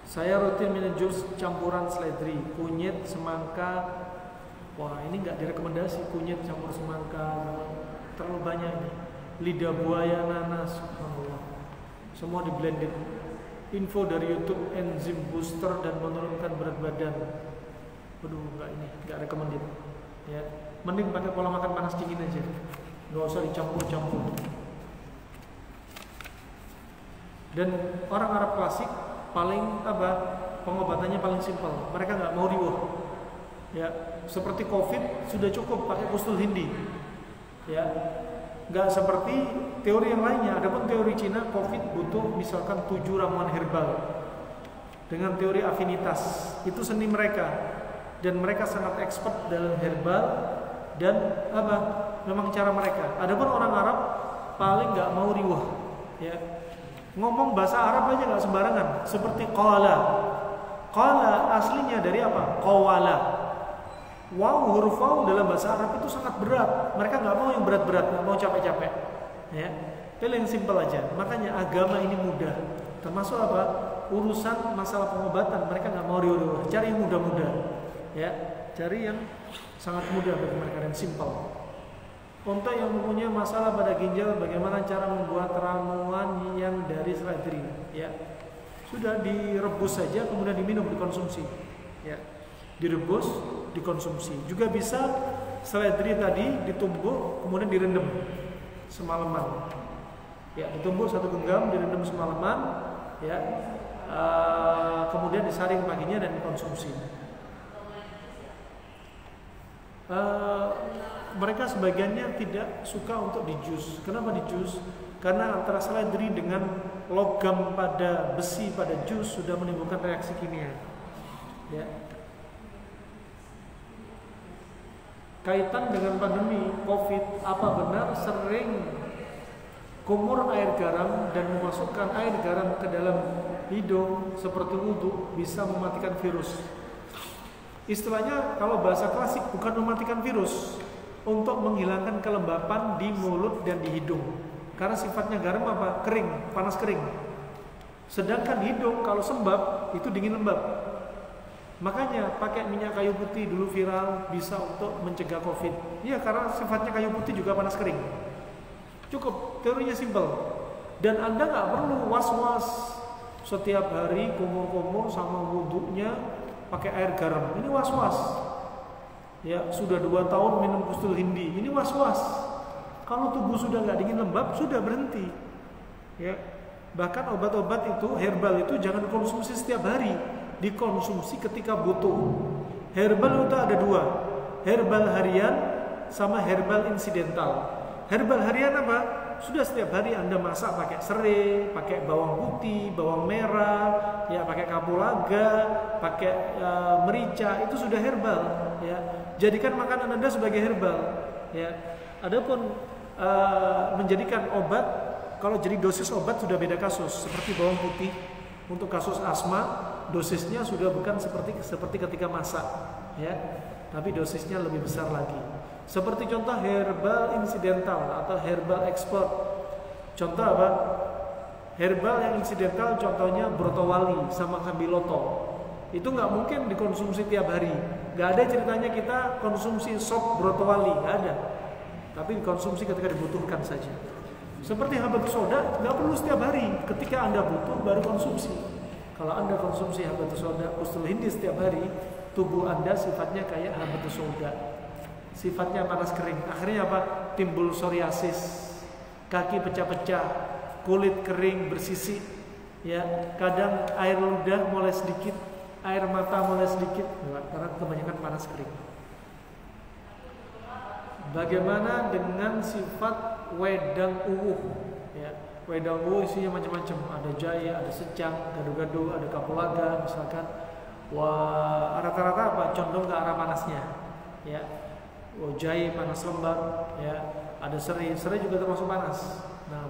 Saya rutin minum jus campuran seledri, kunyit, semangka. Wah, ini nggak direkomendasi kunyit campur semangka, terlalu banyak ini. lidah buaya, nanas, subhanallah. Semua di blended. Info dari YouTube, enzim booster dan menurunkan berat badan. Waduh, enggak recommended. Ya, mending pakai pola makan panas dingin aja. Enggak usah dicampur-campur. Dan orang Arab klasik paling pengobatannya paling simpel. Mereka nggak mau riwah. Ya, seperti COVID sudah cukup pakai kustul hindi. Ya, nggak seperti teori yang lainnya. Adapun teori Cina, COVID butuh misalkan 7 ramuan herbal dengan teori afinitas. Itu seni mereka dan mereka sangat expert dalam herbal dan memang cara mereka. Adapun orang Arab paling nggak mau riwah. Ya, ngomong bahasa Arab aja nggak sembarangan. Seperti qala. Qala aslinya dari apa? Qawala. Wow, huruf wow dalam bahasa Arab itu sangat berat. Mereka nggak mau yang berat-berat, nggak mau capek-capek. Ya, pilih yang simpel aja. Makanya agama ini mudah. Termasuk urusan masalah pengobatan. Mereka nggak mau riuh-riuh. Cari yang mudah-mudah. Ya, cari yang sangat mudah bagi mereka dan simpel. Untuk yang mempunyai masalah pada ginjal, bagaimana cara membuat ramuan yang dari seledri? Ya, sudah direbus saja, kemudian diminum, dikonsumsi. Ya, direbus, dikonsumsi. Juga bisa seledri tadi ditumbuk, kemudian direndam semalaman. Ya, ditumbuk 1 genggam, direndam semalaman. Ya, kemudian disaring paginya dan dikonsumsi. Mereka sebagiannya tidak suka untuk dijus. Kenapa dijus? Karena antara seledri dengan logam pada besi pada jus sudah menimbulkan reaksi kimia. Ya. Kaitan dengan pandemi COVID, apa benar sering kumur air garam dan memasukkan air garam ke dalam hidung seperti wudhu bisa mematikan virus? Istilahnya kalau bahasa klasik bukan mematikan virus, untuk menghilangkan kelembapan di mulut dan di hidung. Karena sifatnya garam kering, panas kering. Sedangkan hidung kalau sembab itu dingin lembab. Makanya pakai minyak kayu putih dulu viral bisa untuk mencegah COVID. Iya, karena sifatnya kayu putih juga panas kering. Cukup, teorinya simpel. Dan Anda nggak perlu was-was setiap hari kumur-kumur sama wudhunya pakai air garam. Ini was-was. Ya, sudah 2 tahun minum kustul hindi. Ini was-was. Kalau tubuh sudah nggak dingin lembab, sudah berhenti. Ya, bahkan obat-obat itu, herbal itu jangan dikonsumsi setiap hari. Dikonsumsi ketika butuh. Herbal itu ada 2, herbal harian sama herbal insidental. Herbal harian apa? Sudah setiap hari Anda masak pakai serai, pakai bawang putih, bawang merah, ya pakai kapulaga, pakai merica, itu sudah herbal. Ya, jadikan makanan Anda sebagai herbal. Ya, adapun menjadikan obat, kalau jadi dosis obat sudah beda kasus. Seperti bawang putih untuk kasus asma, dosisnya sudah bukan seperti ketika masak, ya, tapi dosisnya lebih besar lagi. Seperti contoh herbal insidental atau herbal expert. Contoh apa? Herbal yang insidental contohnya brotowali sama sambiloto. Itu nggak mungkin dikonsumsi tiap hari. Nggak ada ceritanya kita konsumsi sop brotowali, nggak ada. Tapi dikonsumsi ketika dibutuhkan saja. Seperti habatus soda, nggak perlu setiap hari. Ketika Anda butuh baru konsumsi. Kalau Anda konsumsi habatus soda, kustul hindi setiap hari, tubuh Anda sifatnya kayak habatus soda. Sifatnya panas kering. Akhirnya apa? Timbul psoriasis, kaki pecah-pecah, kulit kering bersisik, ya, kadang air ludah mulai sedikit, air mata mulai sedikit, karena kebanyakan panas kering. Bagaimana dengan sifat wedang uwuh? Ya, wedang uwuh isinya macam-macam. Ada jahe, ada secang, gado-gado, ada kapulaga, misalkan. Wah, rata-rata apa? Condong ke arah panasnya. Ya. Oh, jahe panas lembab, ya, ada serai juga termasuk panas. Nah,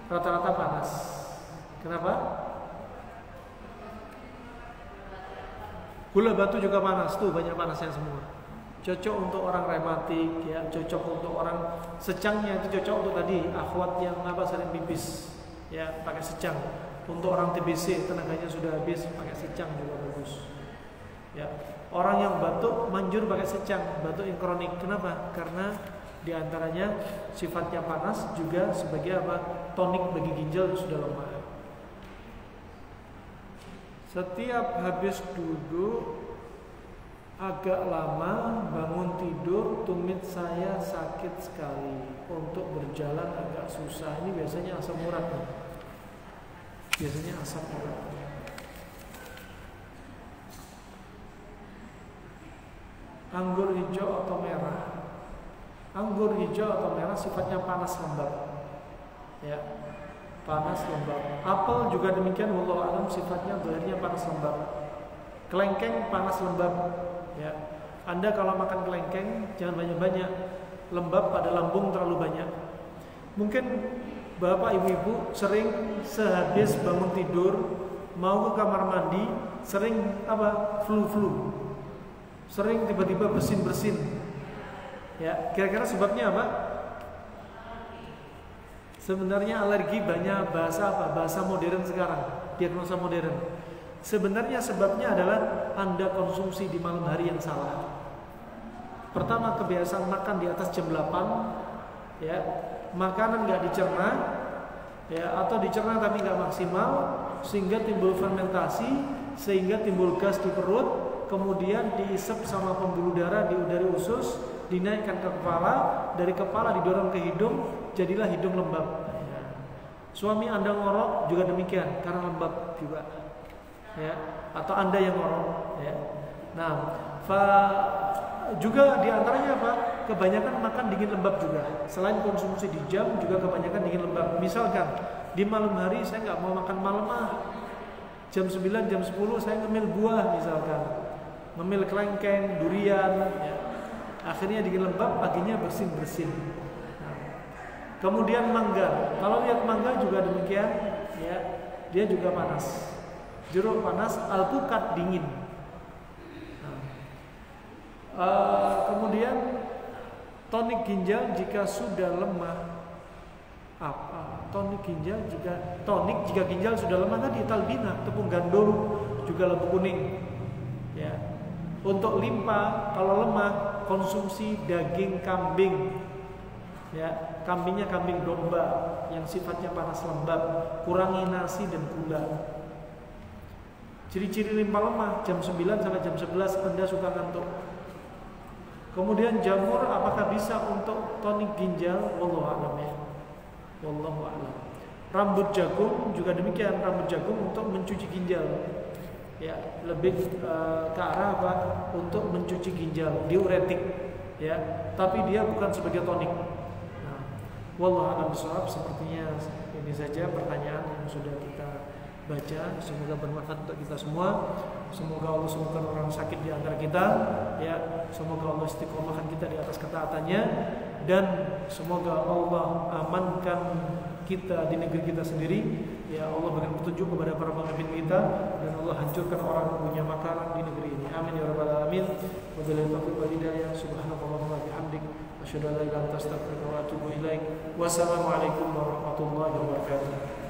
rata-rata panas. Kenapa? Gula batu juga panas, tuh banyak panasnya semua. Cocok untuk orang rematik, ya, cocok untuk orang secangnya itu cocok untuk tadi akhwat yang sering pipis, ya, pakai secang. Untuk orang TBC tenaganya sudah habis, pakai secang juga bagus. Ya. Orang yang batuk manjur pakai secang, batuk yang kronik. Kenapa? Karena Di antaranya sifatnya panas juga sebagai apa? Tonik bagi ginjal yang sudah lemah. Setiap habis duduk agak lama bangun tidur, tumit saya sakit sekali. Untuk berjalan agak susah. Ini biasanya asam urat nih. Biasanya asam urat. Anggur hijau atau merah? Anggur hijau atau merah sifatnya panas lembab. Ya, panas lembab. Apel juga demikian, wallahu alam, sifatnya zahirnya panas lembab. Kelengkeng panas lembab. Ya, Anda kalau makan kelengkeng jangan banyak-banyak, lembab pada lambung terlalu banyak. Mungkin bapak ibu-ibu sering sehabis bangun tidur mau ke kamar mandi sering apa? Flu-flu. Sering tiba-tiba bersin-bersin. Ya, kira-kira sebabnya apa? Sebenarnya alergi banyak bahasa apa? Bahasa modern sekarang, diagnosa modern. Sebenarnya sebabnya adalah Anda konsumsi di malam hari yang salah. Pertama, kebiasaan makan di atas jam 8, ya, makanan nggak dicerna, ya, atau dicerna tapi nggak maksimal, sehingga timbul fermentasi, sehingga timbul gas di perut. Kemudian diisep sama pembuluh darah dari usus, dinaikkan ke kepala, dari kepala didorong ke hidung, jadilah hidung lembab. Suami Anda ngorok juga demikian, karena lembab juga. Ya, atau Anda yang ngorok. Ya. Nah, juga diantaranya apa? Kebanyakan makan dingin lembab juga. Selain konsumsi di jam, juga kebanyakan dingin lembab. Misalkan di malam hari saya nggak mau makan malam, jam 9, jam 10 saya ngemil buah misalkan. Ngemil kelengkeng, durian, ya. Akhirnya dingin lembab, paginya bersin-bersin. Nah, kemudian mangga, kalau lihat mangga juga demikian, ya, dia juga panas. Jeruk panas, alpukat dingin. Nah, kemudian tonik ginjal jika sudah lemah. Apa? Tonik ginjal jika ginjal sudah lemah tadi talbina, tepung gandum, juga lembu kuning. Ya. Untuk limpa kalau lemah konsumsi daging kambing. Ya, kambingnya kambing domba yang sifatnya panas lembab, kurangi nasi dan gula. Ciri-ciri limpa lemah jam 9 sampai jam 11 Anda suka ngantuk. Kemudian jamur apakah bisa untuk tonik ginjal? Wallahu a'lam ya. Wallahu a'lam. Rambut jagung juga demikian, rambut jagung untuk mencuci ginjal. Ya, lebih ke arah apa? Untuk mencuci ginjal, diuretik, ya. Tapi dia bukan sebagai tonik. Nah, wallahu a'lam bishawab. Sepertinya ini saja pertanyaan yang sudah kita baca. Semoga bermanfaat untuk kita semua. Semoga Allah sembuhkan orang sakit di antara kita, ya. Semoga Allah istiqomahkan kita di atas ketaatannya, dan semoga Allah amankan kita di negeri kita sendiri. Ya Allah berikan petunjuk kepada para pemimpin kita, dan Allah hancurkan orang yang punya makar di negeri ini. Amin ya rabbal alamin. Wabillahi taufiq wal hidayah. Subhanallahumma wa bihamdik, asyhadu an la ilaha illa anta astaghfiruka wa atubu ilaik. Wassalamualaikum warahmatullahi wabarakatuh.